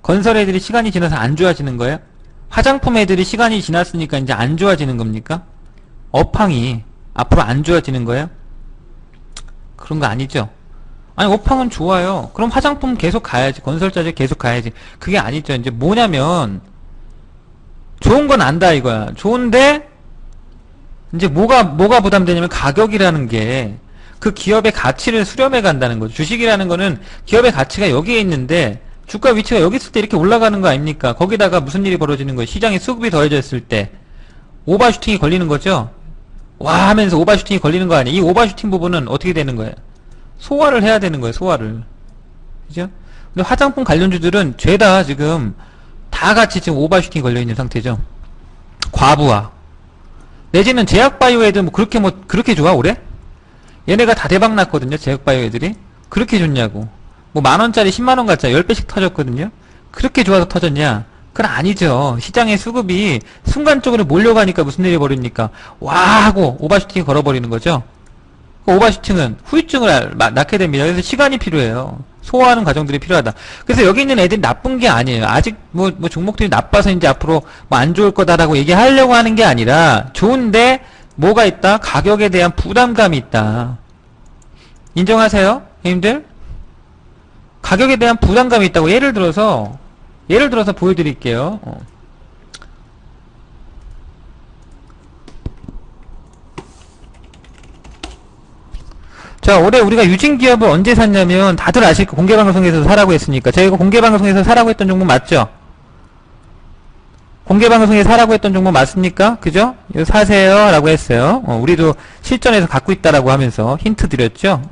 건설 애들이 시간이 지나서 안 좋아지는 거예요? 화장품 애들이 시간이 지났으니까 이제 안 좋아지는 겁니까? 업황이 앞으로 안 좋아지는 거예요? 그런 거 아니죠? 아니 오팡은 좋아요. 그럼 화장품 계속 가야지. 건설자재 계속 가야지. 그게 아니죠. 이제 뭐냐면 좋은 건 안다 이거야. 좋은데 이제 뭐가 부담되냐면 가격이라는 게 그 기업의 가치를 수렴해 간다는 거죠. 주식이라는 거는 기업의 가치가 여기에 있는데 주가 위치가 여기 있을 때 이렇게 올라가는 거 아닙니까? 거기다가 무슨 일이 벌어지는 거예요? 시장에 수급이 더해졌을 때 오버슈팅이 걸리는 거죠. 와 하면서 오버슈팅이 걸리는 거 아니에요? 이 오버슈팅 부분은 어떻게 되는 거예요? 소화를 해야 되는 거예요. 소화를. 그죠? 근데 화장품 관련주들은 죄다 지금 다 같이 지금 오버슈팅이 걸려있는 상태죠. 과부하. 내지는 제약바이오 애들 그렇게 좋아 올해? 얘네가 다 대박 났거든요. 제약바이오 애들이. 그렇게 좋냐고. 뭐 만원짜리 10만원 가짜 10배씩 터졌거든요. 그렇게 좋아서 터졌냐? 그건 아니죠. 시장의 수급이 순간적으로 몰려가니까 무슨 일이 벌어집니까? 와 하고 오버슈팅이 걸어버리는 거죠. 오버슈팅은 후유증을 낳게 됩니다. 그래서 시간이 필요해요. 소화하는 과정들이 필요하다. 그래서 여기 있는 애들이 나쁜 게 아니에요. 아직 뭐 종목들이 나빠서 이제 앞으로 뭐 안 좋을 거다라고 얘기하려고 하는 게 아니라 좋은데 뭐가 있다? 가격에 대한 부담감이 있다. 인정하세요? 형님들? 가격에 대한 부담감이 있다고 예를 들어서 보여드릴게요. 자, 올해 우리가 유진기업을 언제 샀냐면 다들 아실 거 공개방송에서 사라고 했으니까 제가 이거 공개방송에서 사라고 했던 종목 맞죠? 공개방송에서 사라고 했던 종목 맞습니까? 그죠? 이거 사세요 라고 했어요. 우리도 실전에서 갖고 있다라고 하면서 힌트 드렸죠?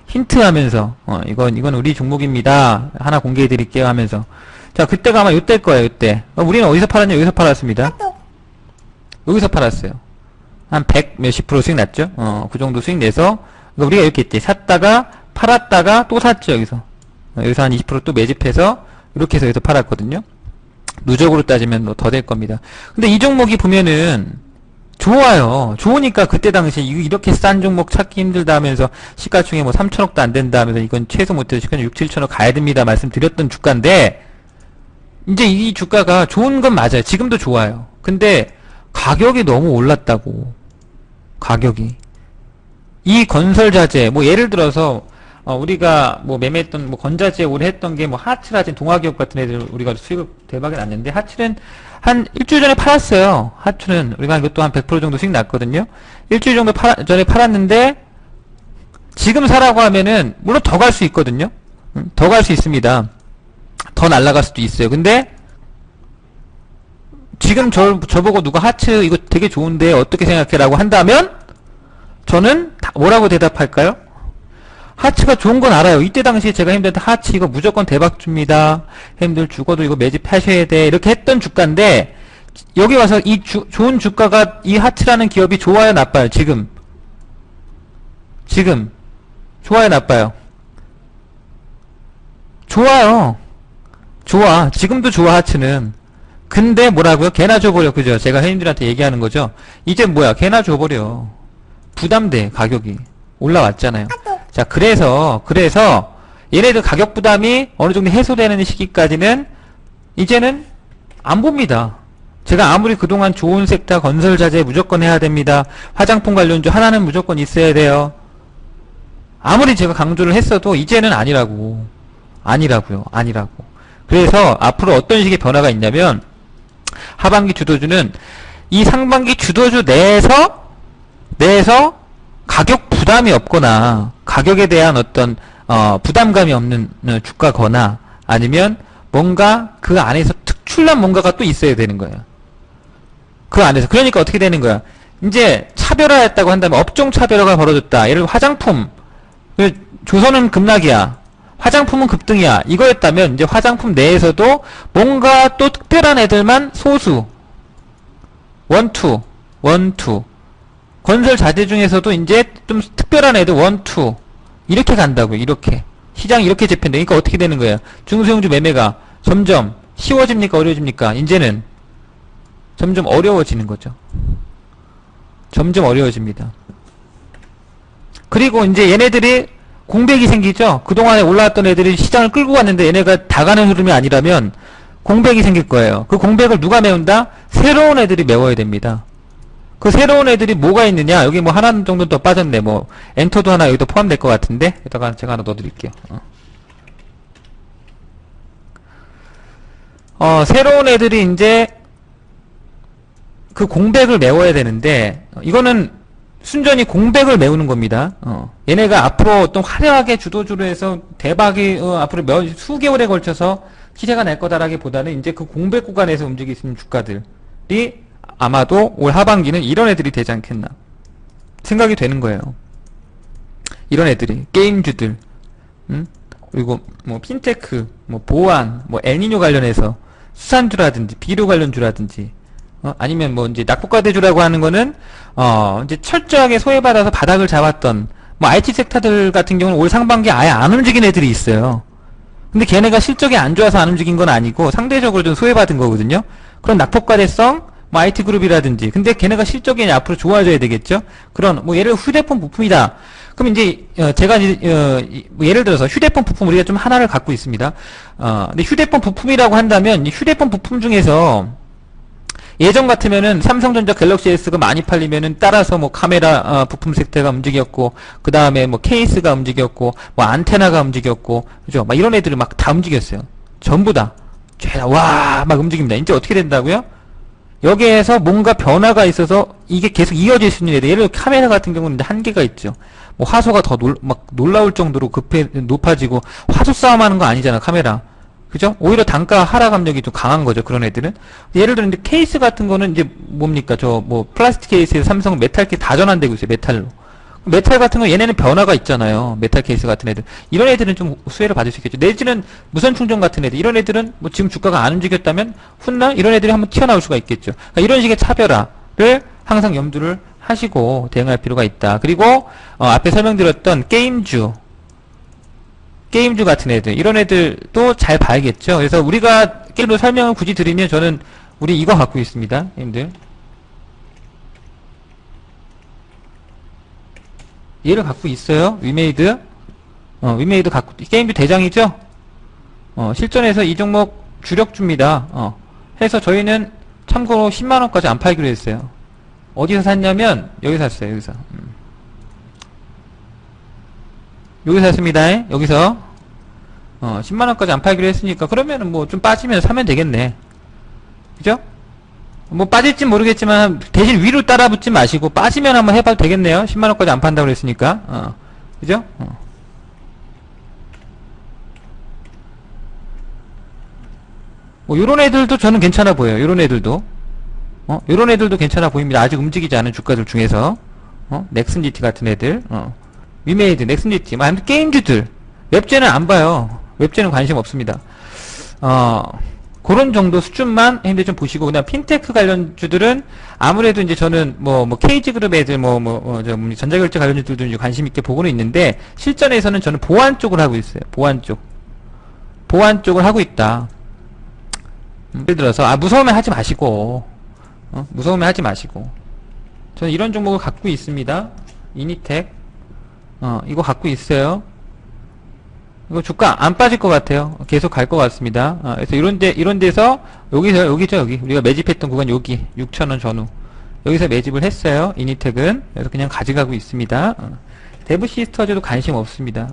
힌트 하면서 이건 우리 종목입니다. 하나 공개해 드릴게요 하면서. 자, 그때가 아마 요때일 거예요. 요때. 우리는 어디서 팔았냐? 여기서 팔았습니다. 여기서 팔았어요. 한 100 몇십 프로 수익 났죠? 그 정도 수익 내서 우리가 이렇게 했지. 샀다가 팔았다가 또 샀죠. 여기서 한 20% 또 매집해서 이렇게 해서 여기서 팔았거든요. 누적으로 따지면 더 될 겁니다. 근데 이 종목이 보면은 좋아요. 좋으니까 그때 당시에 이렇게 싼 종목 찾기 힘들다 하면서 시가총액 뭐 3천억도 안 된다 하면서 이건 최소 못해도 시가총액 6, 7천억 가야 됩니다 말씀드렸던 주가인데 이제 이 주가가 좋은 건 맞아요. 지금도 좋아요. 근데 가격이 너무 올랐다고. 가격이. 이 건설자재 뭐 예를 들어서 우리가 뭐 매매했던 뭐 건자재 오래 했던 게 뭐 하츠라진 동화기업 같은 애들 우리가 수익 대박이 났는데 하츠는 한 일주일 전에 팔았어요. 하츠는 우리가 이것도 한 100% 정도 수익 났거든요. 일주일 정도 전에 팔았는데 지금 사라고 하면은 물론 더 갈 수 있거든요. 더 갈 수 있습니다. 더 날아갈 수도 있어요. 근데 지금 저보고 누가 하츠 이거 되게 좋은데 어떻게 생각해? 라고 한다면 저는 뭐라고 대답할까요? 하츠가 좋은 건 알아요. 이때 당시에 제가 형님들한테 하츠 이거 무조건 대박 줍니다. 형님들 죽어도 이거 매집하셔야 돼. 이렇게 했던 주가인데 여기 와서 이 좋은 주가가 이 하츠라는 기업이 좋아요 나빠요? 지금 좋아요 나빠요? 좋아요. 좋아. 지금도 좋아 하츠는. 근데 뭐라고요? 개나 줘버려. 그죠? 제가 형님들한테 얘기하는 거죠. 이제 뭐야? 개나 줘버려. 부담돼. 가격이 올라왔잖아요. 자, 그래서 얘네들 가격 부담이 어느 정도 해소되는 시기까지는 이제는 안 봅니다. 제가 아무리 그동안 좋은 섹터 건설자재 무조건 해야 됩니다. 화장품 관련주 하나는 무조건 있어야 돼요. 아무리 제가 강조를 했어도 이제는 아니라고요. 그래서 앞으로 어떤 식의 변화가 있냐면 하반기 주도주는 이 상반기 주도주 내에서 가격 부담이 없거나 가격에 대한 어떤 부담감이 없는 주가거나 아니면 뭔가 그 안에서 특출난 뭔가가 또 있어야 되는 거예요. 그 안에서. 그러니까 어떻게 되는 거야? 이제 차별화했다고 한다면 업종 차별화가 벌어졌다. 예를 들어 화장품. 조선은 급락이야. 화장품은 급등이야. 이거였다면 이제 화장품 내에서도 뭔가 또 특별한 애들만 소수. 원투. 건설 자재 중에서도 이제 좀 특별한 애들 원투. 이렇게 간다고요. 이렇게. 시장이 이렇게 재편돼. 그러니까 어떻게 되는 거예요? 중소형주 매매가 점점 쉬워집니까? 어려워집니까? 이제는 점점 어려워지는 거죠. 점점 어려워집니다. 그리고 이제 얘네들이 공백이 생기죠. 그동안에 올라왔던 애들이 시장을 끌고 갔는데 얘네가 다 가는 흐름이 아니라면 공백이 생길 거예요. 그 공백을 누가 메운다? 새로운 애들이 메워야 됩니다. 그 새로운 애들이 뭐가 있느냐? 여기 뭐 하나 정도 더 빠졌네. 뭐 엔터도 하나 여기도 포함될 것 같은데 여기다가 제가 하나 넣어드릴게요. 새로운 애들이 이제 그 공백을 메워야 되는데 이거는 순전히 공백을 메우는 겁니다. 얘네가 앞으로 어떤 화려하게 주도주로 해서 대박이 앞으로 수개월에 걸쳐서 시세가 날 거다라기보다는 이제 그 공백 구간에서 움직일 수 있는 주가들이 아마도 올 하반기는 이런 애들이 되지 않겠나 생각이 되는 거예요. 이런 애들이 게임주들, 그리고 뭐 핀테크, 뭐 보안, 뭐 엘니뇨 관련해서 수산주라든지 비료 관련주라든지 아니면 뭐 이제 낙폭과대주라고 하는 거는 이제 철저하게 소외받아서 바닥을 잡았던 뭐 IT 섹터들 같은 경우는 올 상반기에 아예 안 움직인 애들이 있어요. 근데 걔네가 실적이 안 좋아서 안 움직인 건 아니고 상대적으로 좀 소외받은 거거든요. 그런 낙폭과대성 뭐 IT 그룹이라든지 근데 걔네가 실적이 앞으로 좋아져야 되겠죠. 그런 뭐 예를 들어 휴대폰 부품이다. 그럼 이제 제가 뭐 예를 들어서 휴대폰 부품 우리가 좀 하나를 갖고 있습니다. 근데 휴대폰 부품이라고 한다면 휴대폰 부품 중에서 예전 같으면은 삼성전자 갤럭시 S가 많이 팔리면은 따라서 뭐 카메라 부품 섹터가 움직였고 그 다음에 뭐 케이스가 움직였고 뭐 안테나가 움직였고 그죠? 막 이런 애들이 막 다 움직였어요. 전부 다. 와 막 움직입니다. 이제 어떻게 된다고요? 여기에서 뭔가 변화가 있어서 이게 계속 이어질 수 있는 애들. 예를 들어 카메라 같은 경우는 이제 한계가 있죠. 뭐 화소가 더 막 놀라울 정도로 높아지고 화소 싸움하는 거 아니잖아 카메라. 그죠? 오히려 단가 하락 압력이 좀 강한 거죠, 그런 애들은. 예를 들어, 이제 케이스 같은 거는 이제 뭡니까? 뭐, 플라스틱 케이스에서 삼성 메탈 케이스 다 전환되고 있어요, 메탈로. 메탈 같은 거 얘네는 변화가 있잖아요. 메탈 케이스 같은 애들. 이런 애들은 좀 수혜를 받을 수 있겠죠. 내지는 무선 충전 같은 애들. 이런 애들은 뭐 지금 주가가 안 움직였다면 훗날 이런 애들이 한번 튀어나올 수가 있겠죠. 그러니까 이런 식의 차별화를 항상 염두를 하시고 대응할 필요가 있다. 그리고, 앞에 설명드렸던 게임주 같은 애들, 이런 애들도 잘 봐야겠죠. 그래서 우리가 게임으로 설명을 굳이 드리면 저는 우리 이거 갖고 있습니다. 님들. 얘를 갖고 있어요. 위메이드. 위메이드 갖고, 게임주 대장이죠? 실전에서 이 종목 주력주입니다. 해서 저희는 참고로 10만원까지 안 팔기로 했어요. 어디서 샀냐면, 여기 샀어요, 여기서. 여기서 샀습니다. 여기서 10만원까지 안 팔기로 했으니까 그러면은 뭐 좀 빠지면 사면 되겠네. 그죠? 뭐 빠질진 모르겠지만 대신 위로 따라 붙지 마시고 빠지면 한번 해봐도 되겠네요. 10만원까지 안 판다고 그랬으니까. 그죠? 뭐 요런 애들도 저는 괜찮아 보여요. 요런 애들도 요런 애들도 괜찮아 보입니다. 아직 움직이지 않은 주가들 중에서 넥슨 GT 같은 애들 위메이드, 넥슨 GT, 뭐 게임주들 웹제는 안 봐요. 웹제는 관심 없습니다. 그런 정도 수준만 핸드 좀 보시고, 그다음 핀테크 관련주들은 아무래도 이제 저는 뭐 KG그룹 애들 전자결제 관련주들도 이제 관심 있게 보고는 있는데 실전에서는 저는 보안 쪽을 하고 있어요. 보안 쪽을 하고 있다. 예를 들어서 무서우면 하지 마시고, 무서우면 하지 마시고, 저는 이런 종목을 갖고 있습니다. 이니텍, 이거 갖고 있어요. 이거 주가 안 빠질 것 같아요. 계속 갈 것 같습니다. 그래서 이런 데서, 여기죠, 여기. 우리가 매집했던 구간 여기, 6,000원 전후. 여기서 매집을 했어요. 이니텍은. 그래서 그냥 가져가고 있습니다. 데브 시스터즈도 관심 없습니다.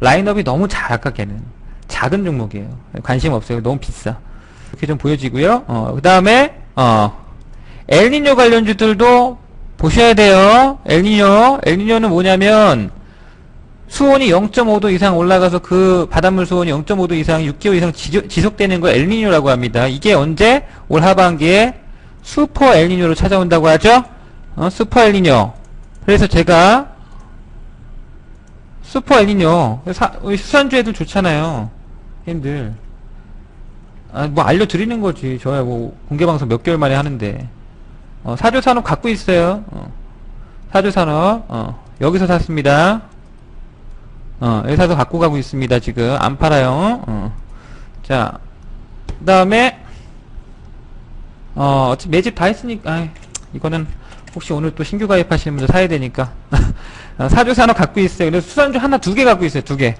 라인업이 너무 작아, 걔는. 작은 종목이에요. 관심 없어요. 너무 비싸. 이렇게 좀 보여지고요. 그 다음에, 엘니뇨 관련주들도 보셔야 돼요. 엘니뇨는 뭐냐면, 수온이 0.5도 이상 올라가서 그 바닷물 수온이 0.5도 이상 6개월 이상 지속되는 거 엘니뇨라고 합니다. 이게 언제? 올 하반기에 슈퍼 엘니뇨로 찾아온다고 하죠? 슈퍼 엘니뇨. 그래서 제가 슈퍼 엘니뇨 수산주 애들 좋잖아요. 형님들. 뭐 알려드리는 거지. 저야 뭐 공개방송 몇 개월 만에 하는데. 사조산업 갖고 있어요. 사조산업. 여기서 샀습니다. 회사도 갖고 가고 있습니다. 지금 안 팔아요. 자, 그 다음에 매집 다 했으니까 이거는 혹시 오늘 또 신규 가입하시는 분들 사야 되니까 사조산업 갖고 있어요. 그래서 수산주 하나 두 개 갖고 있어요. 두 개.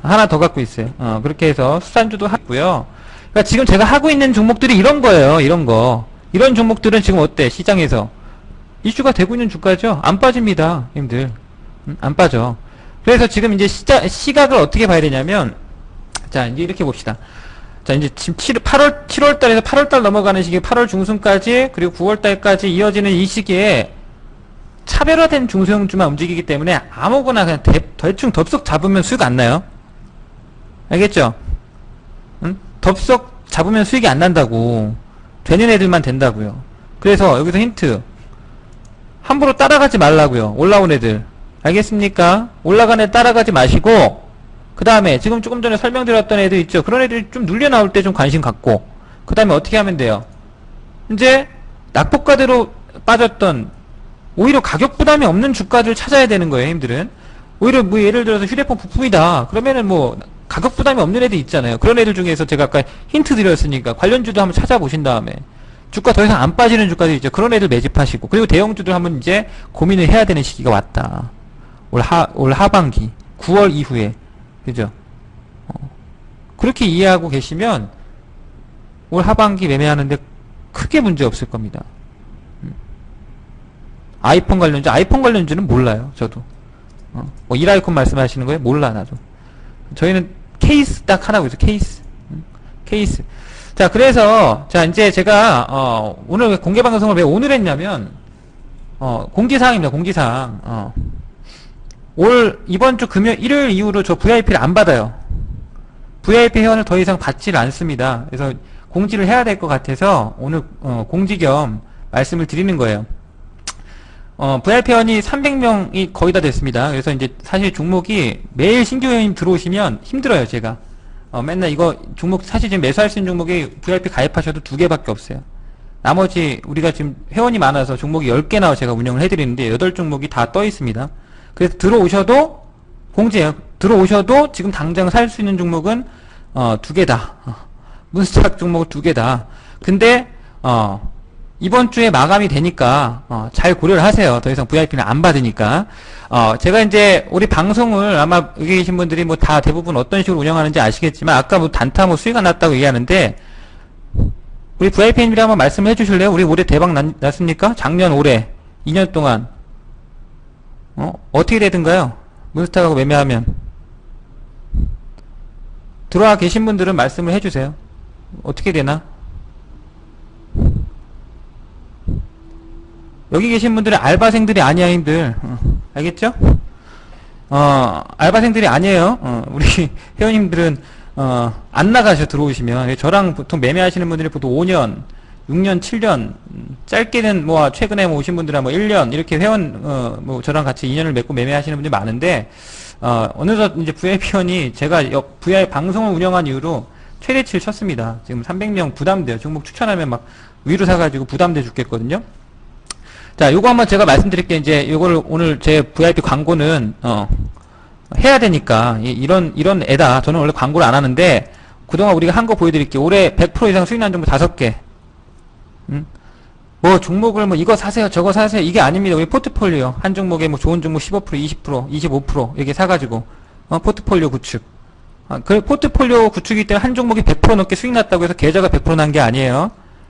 하나 더 갖고 있어요. 그렇게 해서 수산주도 하고요. 그러니까 지금 제가 하고 있는 종목들이 이런 거예요. 이런 거. 이런 종목들은 지금 어때? 시장에서 이슈가 되고 있는 주가죠? 안 빠집니다, 형님들. 안 빠져. 그래서 지금 이제 시각을 어떻게 봐야 되냐면, 자, 이제 이렇게 봅시다. 자, 이제 지금 7월 달에서 8월 달 넘어가는 시기, 8월 중순까지, 그리고 9월 달까지 이어지는 이 시기에 차별화된 중소형주만 움직이기 때문에 아무거나 그냥 대충 덥석 잡으면 수익 안 나요. 알겠죠? 응? 덥석 잡으면 수익이 안 난다고. 되는 애들만 된다고요. 그래서 여기서 힌트. 함부로 따라가지 말라고요. 올라온 애들. 알겠습니까? 올라간 애 따라가지 마시고, 그 다음에 지금 조금 전에 설명드렸던 애들 있죠. 그런 애들이 좀 눌려 나올 때 좀 관심 갖고, 그 다음에 어떻게 하면 돼요? 이제 낙폭과대로 빠졌던 오히려 가격 부담이 없는 주가들 찾아야 되는 거예요, 힘들은. 오히려 뭐 예를 들어서 휴대폰 부품이다. 그러면은 뭐 가격 부담이 없는 애들 있잖아요. 그런 애들 중에서 제가 아까 힌트 드렸으니까 관련주도 한번 찾아보신 다음에 주가 더 이상 안 빠지는 주가들 있죠. 그런 애들 매집하시고, 그리고 대형주들 한번 이제 고민을 해야 되는 시기가 왔다. 올 하반기 9월 이후에, 그죠? 그렇게 이해하고 계시면 올 하반기 매매하는데 크게 문제 없을 겁니다. 아이폰 관련주는 몰라요, 저도. 뭐 이라이콘 말씀하시는 거예요? 몰라, 나도. 저희는 케이스 딱 하나고 있어, 케이스. 케이스. 자, 그래서, 자, 이제 제가, 오늘 공개 방송을 왜 오늘 했냐면, 공지사항입니다, 공지사항. 이번 주 일요일 이후로 저 VIP를 안 받아요. VIP 회원을 더 이상 받지를 않습니다. 그래서 공지를 해야 될 것 같아서 오늘, 공지 겸 말씀을 드리는 거예요. VIP 회원이 300명이 거의 다 됐습니다. 그래서 이제 사실 종목이 매일 신규 회원님 들어오시면 힘들어요, 제가. 맨날 이거 종목, 사실 지금 매수할 수 있는 종목이 VIP 가입하셔도 2개밖에 없어요. 나머지 우리가 지금 회원이 많아서 종목이 10개나 제가 운영을 해드리는데 8종목이 다 떠 있습니다. 그래서 들어오셔도, 공지예요. 들어오셔도 지금 당장 살 수 있는 종목은 2개다. 문스탁 종목 2개다. 근데 이번 주에 마감이 되니까 잘 고려를 하세요. 더 이상 VIP는 안 받으니까. 제가 이제 우리 방송을 아마 여기 계신 분들이 뭐 다 대부분 어떤 식으로 운영하는지 아시겠지만, 아까 뭐 단타 뭐 수익 안 났다고 얘기하는데, 우리 VIP님들이 한번 말씀해 주실래요? 우리 올해 대박 났습니까? 작년 올해 2년 동안 어떻게 되든가요? 문스탁하고 매매하면. 들어와 계신 분들은 말씀을 해주세요. 어떻게 되나? 여기 계신 분들은 알바생들이 아니야, 힘들. 알겠죠? 알바생들이 아니에요. 우리 회원님들은 안 나가셔, 들어오시면. 저랑 보통 매매하시는 분들이 보통 5년, 6년, 7년, 짧게는 뭐 최근에 뭐 오신 분들은 뭐 1년 이렇게 회원 뭐 저랑 같이 2년을 맺고 매매하시는 분들이 많은데, 어느덧 이제 VIP원이 제가 VI 방송을 운영한 이후로 최대치를 쳤습니다. 지금 300명 부담돼요. 종목 추천하면 막 위로 사가지고 부담돼 죽겠거든요. 자, 요거 한번 제가 말씀드릴게요. 이제 요거를 오늘 제 VIP 광고는 해야 되니까 이런 애다. 저는 원래 광고를 안 하는데 그동안 우리가 한 거 보여드릴게요. 올해 100% 이상 수익 난 종목 5개. 뭐 종목을 뭐 이거 사세요, 저거 사세요, 이게 아닙니다. 우리 포트폴리오 한 종목에 뭐 좋은 종목 15%, 20%, 25% 이렇게 사가지고 포트폴리오 구축. 그 포트폴리오 구축이기 때문에 한 종목이 100% 넘게 수익 났다고 해서 계좌가 100% 난 게 아니에요.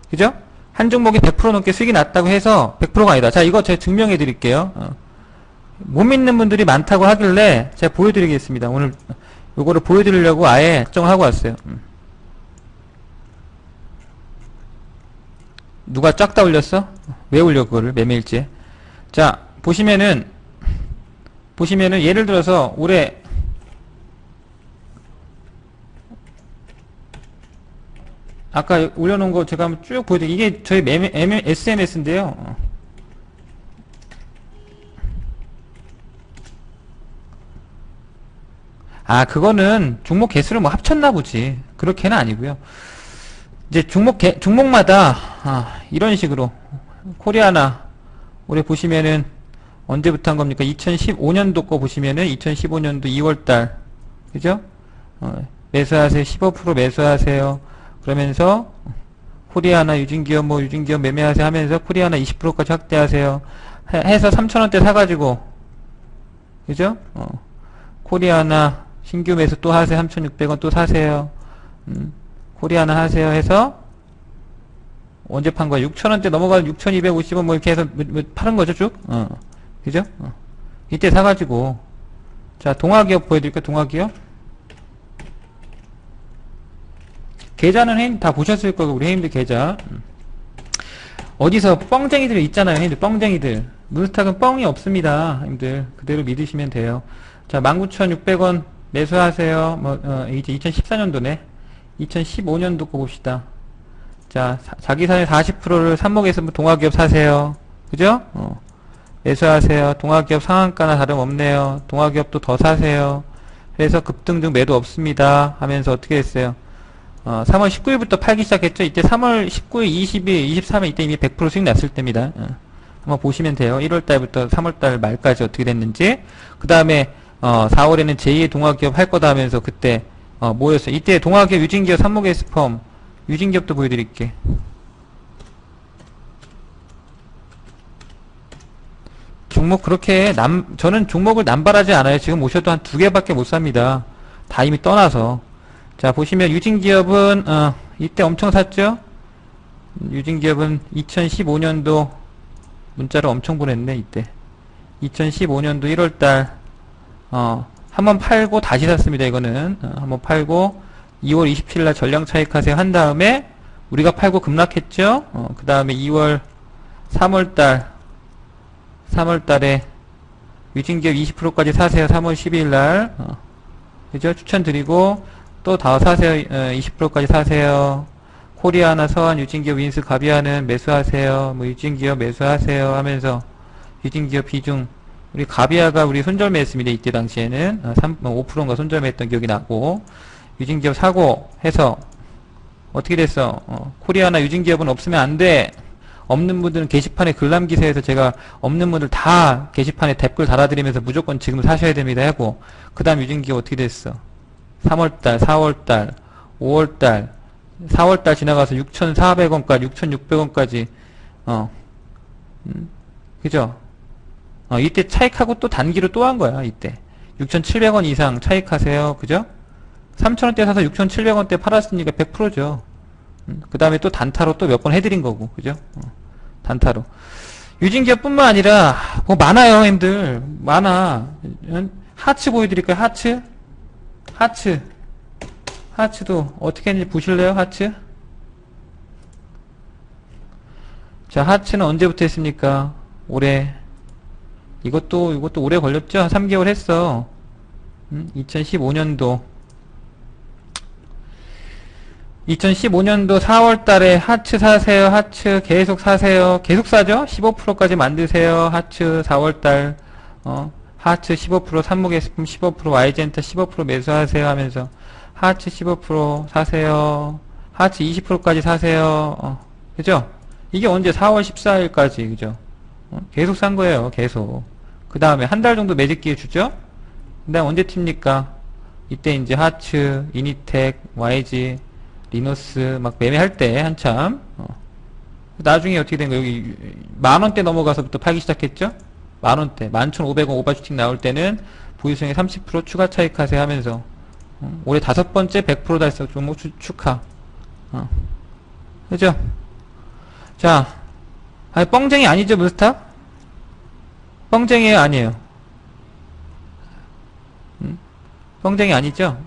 그죠? 한 종목이 100% 넘게 수익이 났다고 해서 100%가 아니다. 자, 이거 제가 증명해 드릴게요. 못 믿는 분들이 많다고 하길래 제가 보여드리겠습니다. 오늘 요거를 보여드리려고 아예 설정을 하고 왔어요. 누가 쫙 다 올렸어? 왜 올려, 그거를? 매매일지에. 자, 보시면은 예를 들어서 올해 아까 올려놓은 거 제가 한번 쭉 보여드릴게요. 이게 저희 SMS인데요. 그거는 종목 개수를 뭐 합쳤나 보지. 그렇게는 아니고요. 이제 종목마다 이런 식으로 코리아나 올해 보시면은 언제부터 한 겁니까? 2015년도 거 보시면은 2015년도 2월달, 그죠? 매수하세요. 15% 매수하세요. 그러면서 코리아나 유진기업 유진기업 매매하세요 하면서 코리아나 20%까지 확대하세요. 해서 3,000원대 사가지고, 그죠? 코리아나 신규 매수 또 하세요. 3,600원 또 사세요. 코리아나 하세요 해서 언제 판 거야? 6,000원대 넘어가면 6,250원 뭐 이렇게 해서 파는 거죠, 쭉? 그죠? 이때 사가지고. 자, 동아기업 보여드릴까요? 동아기업. 계좌는 형님 다 보셨을 거고, 우리 형님들 계좌. 어디서 뻥쟁이들 있잖아요, 형님들. 뻥쟁이들. 문스탁은 뻥이 없습니다, 형님들. 그대로 믿으시면 돼요. 자, 19,600원 매수하세요. 이제 2014년도네. 2015년도 거 봅시다. 자, 자기 산의 40%를 삽목에서 동아기업 사세요. 그죠? 매수하세요. 동아기업 상한가나 다름없네요. 동아기업도 더 사세요. 그래서 급등 중 매도 없습니다. 하면서 어떻게 했어요? 3월 19일부터 팔기 시작했죠? 이때 3월 19일, 20일, 23일 이때 이미 100% 수익 났을 때입니다. 한번 보시면 돼요. 1월달부터 3월달 말까지 어떻게 됐는지. 그 다음에 4월에는 제2의 동아기업 할 거다 하면서 그때 뭐였어요? 이때 동아기업, 유진기업, 삼목에스펌 유진기업도 보여드릴게. 종목 그렇게 저는 종목을 남발하지 않아요. 지금 오셔도 한 2개밖에 못 삽니다. 다 이미 떠나서. 자, 보시면 유진기업은 이때 엄청 샀죠? 유진기업은 2015년도 문자로 엄청 보냈네. 이때 2015년도 1월달 한번 팔고 다시 샀습니다. 이거는 한번 팔고 2월 27일날 전량 차익하세요 한 다음에 우리가 팔고 급락했죠. 그 다음에 2월 3월달에 유진기업 20%까지 사세요. 3월 12일날 그죠? 추천드리고 또 다 사세요. 20%까지 사세요. 코리아나 서한 유진기업 윈스 가비아는 매수하세요. 뭐 유진기업 매수하세요 하면서 유진기업 비중 우리 가비아가 우리 손절매 했습니다. 이때 당시에는 5%인가 손절매 했던 기억이 나고 유진기업 사고 해서 어떻게 됐어? 코리아나 유진기업은 없으면 안 돼. 없는 분들은 게시판에 글 남기세요 해서 제가 없는 분들 다 게시판에 댓글 달아드리면서 무조건 지금 사셔야 됩니다 하고 그 다음 유진기업 어떻게 됐어? 3월달, 4월달, 5월달 4월달 지나가서 6,400원까지 6,600원까지 그죠? 이때 차익하고 또 단기로 또 한 거야. 이때 6,700원 이상 차익하세요. 그죠? 3,000원대 사서 6,700원대 팔았으니까 100%죠. 그 다음에 또 단타로 또 몇 번 해드린 거고. 그죠? 단타로. 유진기업 뿐만 아니라 뭐 많아요 형님들. 많아. 하츠 보여드릴까요? 하츠도 어떻게 했는지 보실래요? 하츠? 자, 하츠는 언제부터 했습니까? 올해. 이것도 오래 걸렸죠? 한 3개월 했어. 2015년도 4월달에 하츠 사세요. 하츠 계속 사세요. 계속 사죠? 15%까지 만드세요. 하츠 4월달 하츠 15% 삼목에스품 15% YG엔터 15% 매수하세요 하면서 하츠 15% 사세요. 하츠 20%까지 사세요. 그죠? 이게 언제 4월 14일까지 그죠? 계속 산 거예요. 계속. 그 다음에 한 달 정도 매직 기회 주죠? 그 다음 언제 튑니까? 이때 이제 하츠, 이니텍, YG, 리노스 막 매매할 때 한참 나중에 어떻게 된 거예요? 여기 만원대 넘어가서부터 팔기 시작했죠? 만원대 11,500원 오버슈팅 나올 때는 보유수익의 30% 추가 차익하세요 하면서 올해 5번째 100% 달성 종목 축하. 그죠? 자, 아니 뻥쟁이 아니죠 문스탁? 뻥쟁이에요 아니에요? 뻥쟁이 아니죠?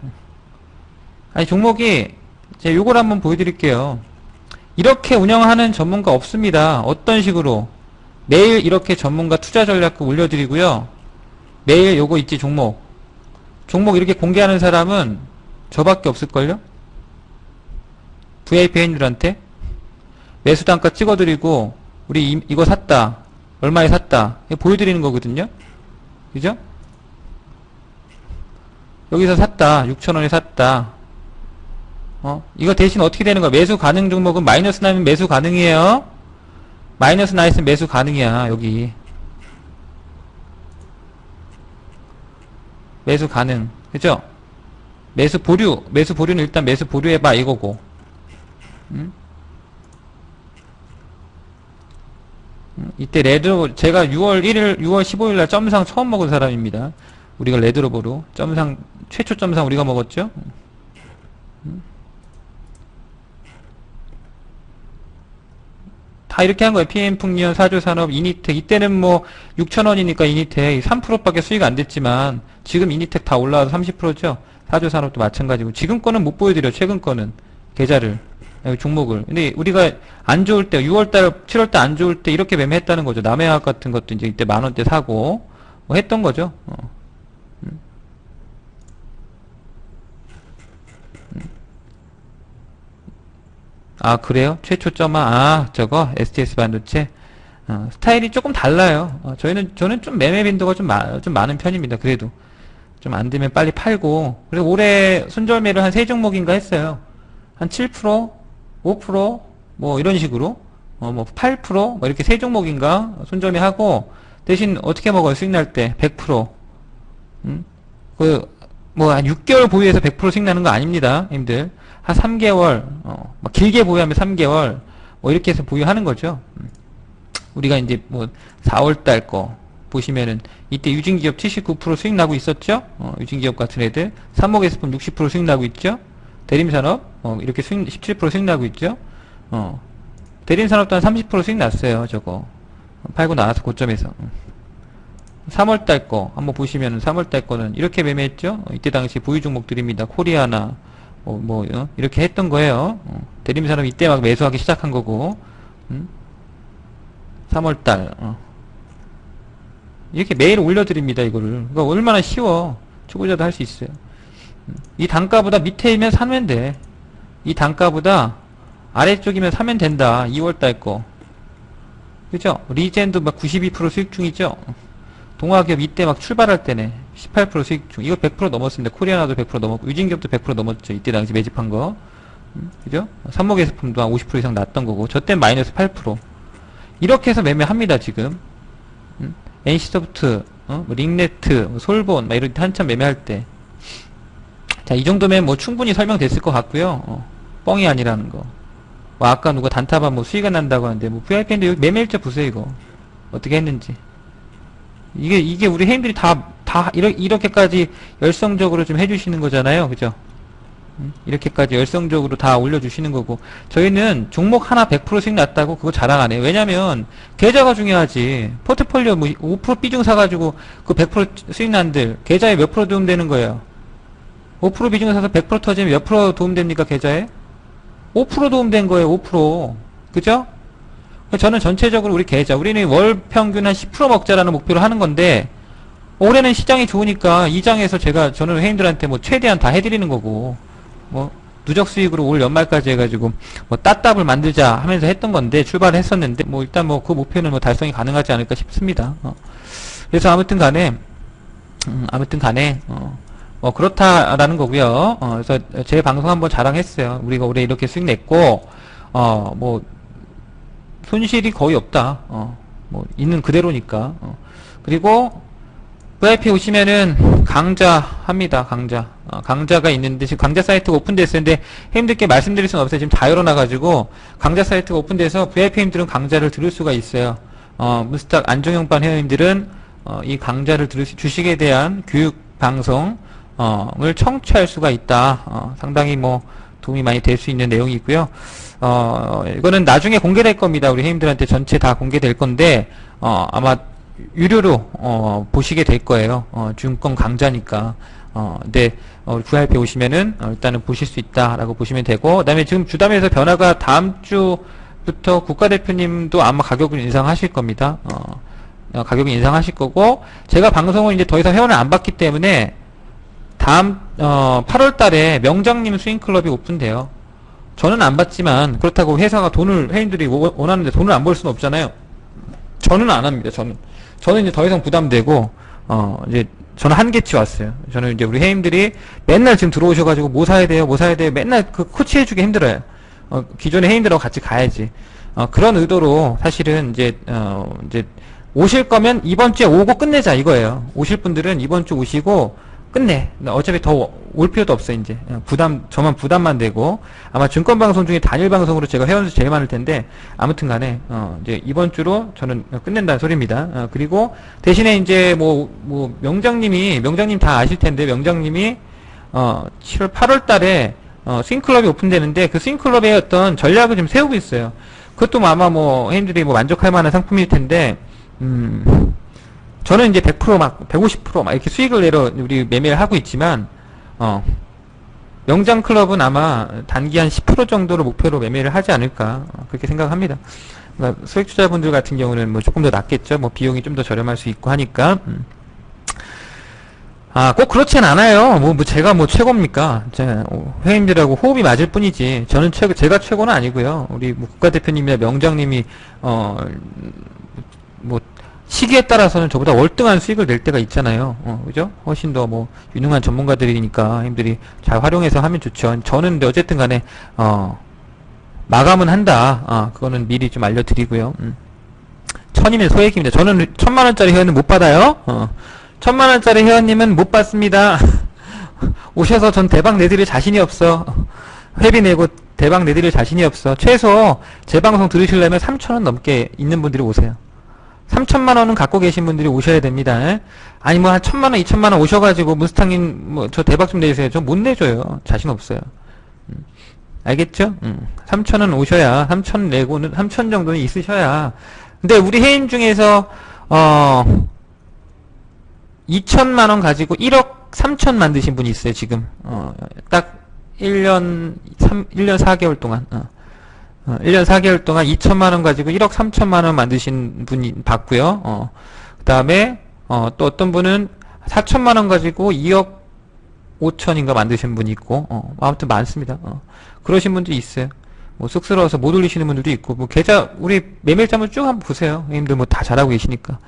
아니 종목이 제가 요걸 한번 보여드릴게요. 이렇게 운영하는 전문가 없습니다. 어떤 식으로? 매일 이렇게 전문가 투자 전략금 올려드리고요. 매일 요거 있지 종목 이렇게 공개하는 사람은 저밖에 없을걸요? VIP인들한테 매수 단가 찍어드리고 우리 이거 샀다 얼마에 샀다 보여드리는 거거든요. 그죠? 여기서 샀다 6,000원에 샀다 이거 대신 어떻게 되는 거야? 매수 가능 종목은 마이너스 나면 매수 가능이에요. 마이너스 나 있으면 매수 가능이야. 여기 매수 가능. 그죠? 매수 보류는 일단 매수 보류해봐 이거고. 이때 레드 제가 6월 15일날 점상 처음 먹은 사람입니다. 우리가 레드로버로 점상 최초 점상 우리가 먹었죠. 다 이렇게 한 거예요. PM풍년, 사조산업, 이니텍. 이때는 뭐 6,000원이니까 이니텍 3%밖에 수익 안 됐지만 지금 이니텍 다 올라와서 30%죠. 사조산업도 마찬가지고. 지금 거는 못 보여드려. 최근 거는 계좌를, 종목을. 근데 우리가 안 좋을 때 6월달, 7월달 안 좋을 때 이렇게 매매했다는 거죠. 남해화학 같은 것도 이제 이때 10,000원대 사고 뭐 했던 거죠. 아, 그래요? 최초점화, 저거, STS 반도체? 스타일이 조금 달라요. 저는 좀 매매 빈도가 좀 많은 편입니다. 그래도. 좀 안 되면 빨리 팔고. 그리고 올해 순절매를 한 3종목인가 했어요. 한 7%, 5%, 뭐 이런 식으로. 뭐 8%, 뭐 이렇게 3종목인가 순절매 하고, 대신 어떻게 먹어요? 수익 날 때? 100%. 뭐 한 6개월 보유해서 100% 수익 나는 거 아닙니다. 님들. 한 3개월, 막 길게 보유하면 3개월, 뭐 이렇게 해서 보유하는 거죠. 우리가 이제 뭐 4월달 거 보시면은 이때 유진기업 79% 수익 나고 있었죠. 유진기업 같은 애들. 삼목에서품 60% 수익 나고 있죠. 대림산업 이렇게 수익 17% 수익 나고 있죠. 대림산업도 한 30% 수익 났어요. 저거 팔고 나와서 고점에서. 3월달 거 한번 보시면은 3월달 거는 이렇게 매매했죠. 이때 당시 보유 종목들입니다. 코리아나 이렇게 했던 거예요. 대림산업 이때 막 매수하기 시작한 거고. 3월달 이렇게 매일 올려드립니다. 이거를. 그러니까 얼마나 쉬워. 초보자도 할 수 있어요. 이 단가보다 밑에이면 사면 돼. 이 단가보다 아래쪽이면 사면 된다. 2월달 거. 그죠? 리젠도 막 92% 수익 중이죠? 동화기업 이때 막 출발할 때네. 18% 수익 중. 이거 100% 넘었습니다. 코리아나도 100% 넘었고, 유진기업도 100% 넘었죠. 이때 당시 매집한 거. 그죠? 삼목에서품도 한 50% 이상 났던 거고, 저 땐 마이너스 8%. 이렇게 해서 매매합니다, 지금. NC소프트, 뭐 링네트, 뭐 솔본, 막 이런 한참 매매할 때. 자, 이 정도면 뭐 충분히 설명됐을 것 같고요. 뻥이 아니라는 거. 뭐 아까 누가 단타반 뭐 수익이 난다고 하는데, 뭐 VIP인데 여기 매매일자 보세요, 이거. 어떻게 했는지. 이게 우리 회원들이 이렇게까지 열성적으로 좀 해주시는 거잖아요. 그죠? 이렇게까지 열성적으로 다 올려주시는 거고. 저희는 종목 하나 100% 수익 났다고 그거 자랑 안 해요. 왜냐면, 계좌가 중요하지. 포트폴리오 뭐 5% 비중 사가지고 그 100% 수익 난들, 계좌에 몇 프로 도움되는 거예요? 5% 비중 사서 100% 터지면 몇 프로 도움됩니까, 계좌에? 5% 도움된 거예요, 5%. 그죠? 저는 전체적으로 우리 계좌, 우리는 월 평균 한 10% 먹자라는 목표를 하는 건데, 올해는 시장이 좋으니까 이 장에서 저는 회원들한테 뭐 최대한 다 해드리는 거고, 뭐 누적 수익으로 올 연말까지 해가지고 뭐 따따블 만들자 하면서 했던 건데 출발을 했었는데 뭐 일단 뭐 그 목표는 뭐 달성이 가능하지 않을까 싶습니다. 그래서 아무튼 간에 뭐 그렇다라는 거고요. 그래서 제 방송 한번 자랑했어요. 우리가 올해 이렇게 수익 냈고 뭐 손실이 거의 없다. 뭐 있는 그대로니까. 그리고 VIP 오시면은 강좌 합니다. 강좌가 있는데 지금 강좌 사이트가 오픈됐었는데 회원님들께 말씀드릴 수는 없어요. 지금 다 열어놔가지고 강좌 사이트가 오픈돼서 VIP 회원님들은 강좌를 들을 수가 있어요. 문스탁 안종영반 회원님들은 이 강좌를 주식에 대한 교육 방송을 청취할 수가 있다. 상당히 뭐 도움이 많이 될 수 있는 내용이 있고요. 이거는 나중에 공개될 겁니다. 우리 회원님들한테 전체 다 공개될 건데 아마 유료로 보시게 될 거예요. 증권 강좌니까. 근데 VIP 오시면은 일단은 보실 수 있다라고 보시면 되고, 그다음에 지금 주담에서 변화가 다음 주부터 국가대표님도 아마 가격을 인상하실 겁니다. 가격을 인상하실 거고, 제가 방송을 이제 더 이상 회원을 안 받기 때문에 다음 8월달에 명장님 스윙클럽이 오픈돼요. 저는 안 받지만 그렇다고 회사가 회원들이 원하는데 돈을 안 벌 수는 없잖아요. 저는 안 합니다. 저는 이제 더 이상 부담되고, 이제, 저는 한계치 왔어요. 저는 이제 우리 회원들이 맨날 지금 들어오셔가지고 뭐 사야 돼요? 맨날 그 코치 해주기 힘들어요. 기존의 회원들하고 같이 가야지. 그런 의도로 사실은 이제 오실 거면 이번 주에 오고 끝내자 이거예요. 오실 분들은 이번 주 오시고 끝내. 어차피 더 올 필요도 없어, 이제. 저만 부담만 되고. 아마 증권방송 중에 단일 방송으로 제가 회원수 제일 많을 텐데, 아무튼 간에, 이제 이번 주로 저는 끝낸다는 소리입니다. 그리고 대신에 이제 명장님 다 아실 텐데, 명장님이, 8월 달에, 스윙클럽이 오픈되는데, 그 스윙클럽의 어떤 전략을 좀 세우고 있어요. 그것도 뭐 아마 뭐 회원들이 뭐 만족할 만한 상품일 텐데, 저는 이제 100%막 150%막 이렇게 수익을 내러 우리 매매를 하고 있지만, 명장클럽은 아마 단기 한 10% 정도로 목표로 매매를 하지 않을까, 그렇게 생각합니다. 그러니까 소액 투자분들 같은 경우는 뭐 조금 더 낫겠죠. 뭐 비용이 좀 더 저렴할 수 있고 하니까. 꼭 그렇진 않아요. 뭐 제가 뭐 최고입니까? 회원님들하고 호흡이 맞을 뿐이지. 저는 제가 최고는 아니고요. 우리 뭐 국가대표님이나 명장님이, 뭐, 시기에 따라서는 저보다 월등한 수익을 낼 때가 있잖아요. 그죠? 훨씬 더 뭐, 유능한 전문가들이니까 힘들이 잘 활용해서 하면 좋죠. 저는 근데 어쨌든 간에, 마감은 한다. 그거는 미리 좀 알려드리고요. 1000이면 소액입니다. 저는 1000만원짜리 회원은 못 받아요. 1000만원짜리 회원님은 못 받습니다. 오셔서 전 대박 내드릴 자신이 없어. 회비 내고 대박 내드릴 자신이 없어. 최소 제 방송 들으시려면 3000원 넘게 있는 분들이 오세요. 3000만원은 갖고 계신 분들이 오셔야 됩니다. 아니 뭐 한 1000만원 2000만원 오셔가지고 무스탕님 뭐 저 대박 좀 내주세요. 저 못 내줘요. 자신 없어요. 알겠죠? 3000원 오셔야 3000 내고는 3000 정도는 있으셔야. 근데 우리 회원 중에서 2000만원 가지고 1억 3천 만드신 분이 있어요. 지금 딱 1년 4개월 동안 1년 4개월 동안 2천만원 가지고 1억 3천만원 만드신 분이 봤고요. 그 다음에 또 어떤 분은 4천만원 가지고 2억 5천인가 만드신 분이 있고 아무튼 많습니다. 그러신 분들이 있어요. 뭐 쑥스러워서 못 올리시는 분들도 있고 뭐 계좌 우리 매매일자물 쭉 한번 보세요. 형님들 뭐 다 잘하고 계시니까.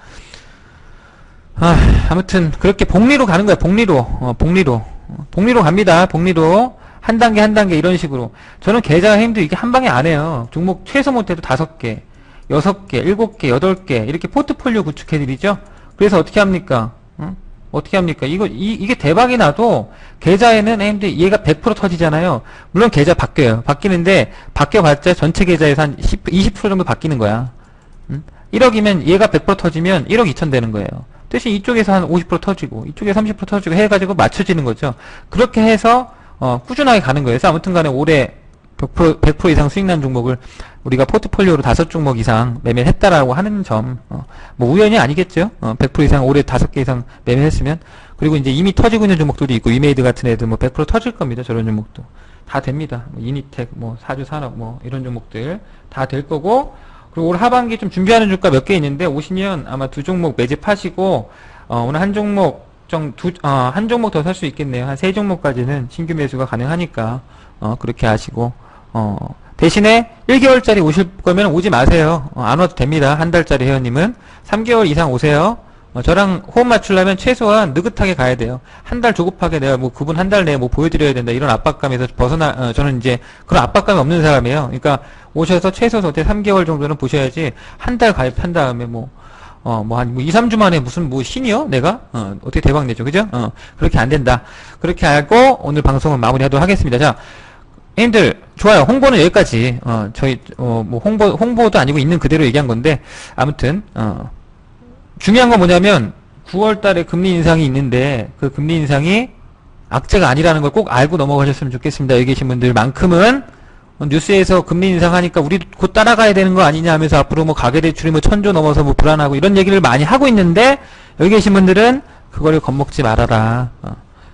아무튼 그렇게 복리로 가는 거야. 복리로 갑니다. 복리로 한 단계 한 단계 이런 식으로. 저는 계좌 형님들 이게 한 방에 안 해요. 종목 최소 못해도 5개 6개 7개 8개 이렇게 포트폴리오 구축해 드리죠. 그래서 어떻게 합니까? 어떻게 합니까? 이게 대박이 나도 계좌에는 형님들 얘가 100% 터지잖아요. 물론 계좌 바뀌어요. 바뀌는데 바뀌어봤자 전체 계좌에서 한 20% 정도 바뀌는 거야. 1억이면 얘가 100% 터지면 1억 2천 되는 거예요. 대신 이쪽에서 한 50% 터지고 이쪽에 30% 터지고 해가지고 맞춰지는 거죠. 그렇게 해서 꾸준하게 가는 거예요. 그래서 아무튼 간에 올해 100% 이상 수익 난 종목을 우리가 포트폴리오로 5종목 이상 매매를 했다라고 하는 점, 뭐 우연이 아니겠죠. 100% 이상 올해 5개 이상 매매했으면. 그리고 이제 이미 터지고 있는 종목들도 있고, 위메이드 같은 애들 뭐 100% 터질 겁니다. 저런 종목도. 다 됩니다. 뭐 이니텍, 뭐 사주산업, 뭐 이런 종목들 다 될 거고, 그리고 올 하반기 좀 준비하는 주가 몇 개 있는데, 오시면 아마 2종목 매집하시고, 오늘 한 종목, 한 종목 더 살 수 있겠네요. 한 3종목까지는 신규 매수가 가능하니까, 그렇게 하시고, 대신에 1개월짜리 오실 거면 오지 마세요. 안 와도 됩니다. 한 달짜리 회원님은. 3개월 이상 오세요. 저랑 호흡 맞추려면 최소한 느긋하게 가야 돼요. 한 달 조급하게 내가 뭐 그분 한 달 내에 뭐 보여드려야 된다. 이런 압박감에서 저는 이제 그런 압박감이 없는 사람이에요. 그러니까 오셔서 최소 어때 3개월 정도는 보셔야지 한 달 가입한 다음에 뭐 2, 3주 만에 무슨 뭐 신이요? 내가? 어떻게 대박 내죠. 그죠? 그렇게 안 된다. 그렇게 알고 오늘 방송은 마무리하도록 하겠습니다. 자. 형님들 좋아요. 홍보는 여기까지. 저희 뭐 홍보도 아니고 있는 그대로 얘기한 건데 아무튼 중요한 건 뭐냐면 9월 달에 금리 인상이 있는데 그 금리 인상이 악재가 아니라는 걸 꼭 알고 넘어가셨으면 좋겠습니다. 여기 계신 분들만큼은 뉴스에서 금리 인상하니까 우리 곧 따라가야 되는 거 아니냐 하면서 앞으로 뭐 가계대출이 뭐 1000조 넘어서 뭐 불안하고 이런 얘기를 많이 하고 있는데 여기 계신 분들은 그거를 겁먹지 말아라.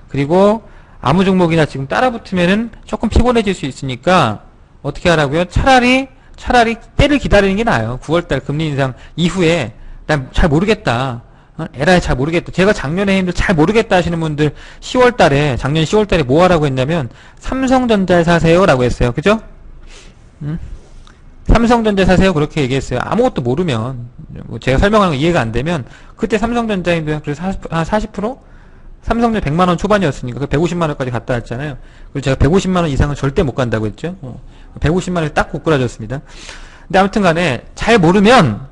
그리고 아무 종목이나 지금 따라붙으면은 조금 피곤해질 수 있으니까 어떻게 하라고요? 차라리 때를 기다리는 게 나아요. 9월달 금리 인상 이후에 난 잘 모르겠다. 에라이 잘 모르겠다. 제가 작년에 힘들 잘 모르겠다 하시는 분들 작년 10월달에 뭐 하라고 했냐면 삼성전자 사세요라고 했어요. 그죠? 삼성전자 사세요 그렇게 얘기했어요. 아무것도 모르면 뭐 제가 설명하는 거 이해가 안 되면 그때 삼성전자 힘들 그래서 40%? 삼성전 100만원 초반이었으니까 그 150만원까지 갔다 왔잖아요. 그리고 제가 150만원 이상은 절대 못 간다고 했죠. 150만원이 딱 고꾸라졌습니다. 근데 아무튼 간에 잘 모르면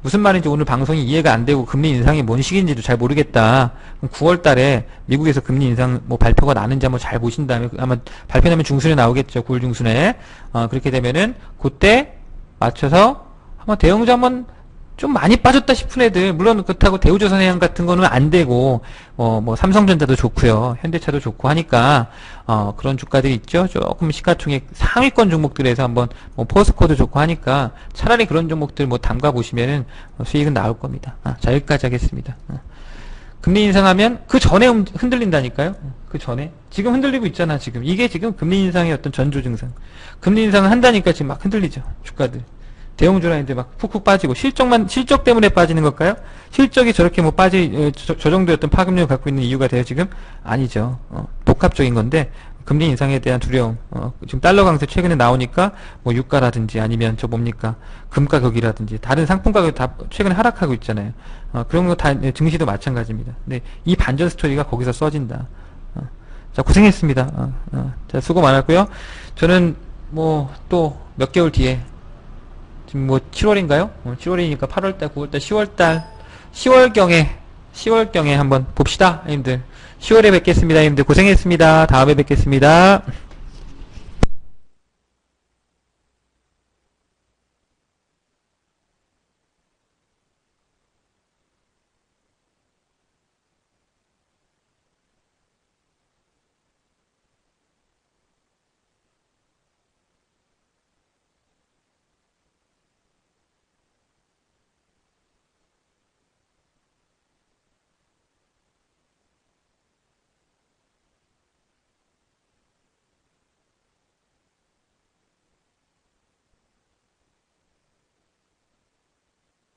무슨 말인지 오늘 방송이 이해가 안 되고 금리 인상이 뭔 식인지도 잘 모르겠다. 9월 달에 미국에서 금리 인상 뭐 발표가 나는지 한번 잘 보신 다음에 아마 발표나면 중순에 나오겠죠. 9월 중순에. 그렇게 되면은 그때 맞춰서 한번 대형주 한번 좀 많이 빠졌다 싶은 애들, 물론 그렇다고 대우조선해양 같은 거는 안 되고, 뭐 삼성전자도 좋고요, 현대차도 좋고 하니까 그런 주가들이 있죠. 조금 시가총액 상위권 종목들에서 한번 뭐 포스코도 좋고 하니까 차라리 그런 종목들 뭐 담가 보시면은 수익은 나올 겁니다. 자, 여기까지 하겠습니다. 금리 인상하면 그 전에 흔들린다니까요. 그 전에 지금 흔들리고 있잖아. 지금 이게 지금 금리 인상의 어떤 전조 증상. 금리 인상을 한다니까 지금 막 흔들리죠, 주가들. 대형주라인데 막 푹푹 빠지고, 실적 때문에 빠지는 걸까요? 실적이 저렇게 뭐 저 정도의 어떤 파급력을 갖고 있는 이유가 돼요, 지금? 아니죠. 복합적인 건데, 금리 인상에 대한 두려움. 지금 달러 강세 최근에 나오니까, 뭐 유가라든지 아니면 저 뭡니까? 금 가격이라든지, 다른 상품 가격이 다 최근에 하락하고 있잖아요. 그런 거 다, 증시도 마찬가지입니다. 근데 이 반전 스토리가 거기서 써진다. 자, 고생했습니다. 자, 수고 많았고요. 저는 뭐, 또 몇 개월 뒤에, 지금 뭐 7월인가요? 7월이니까 8월달, 9월달, 10월달, 10월경에 한번 봅시다, 형님들. 10월에 뵙겠습니다, 형님들. 고생했습니다. 다음에 뵙겠습니다.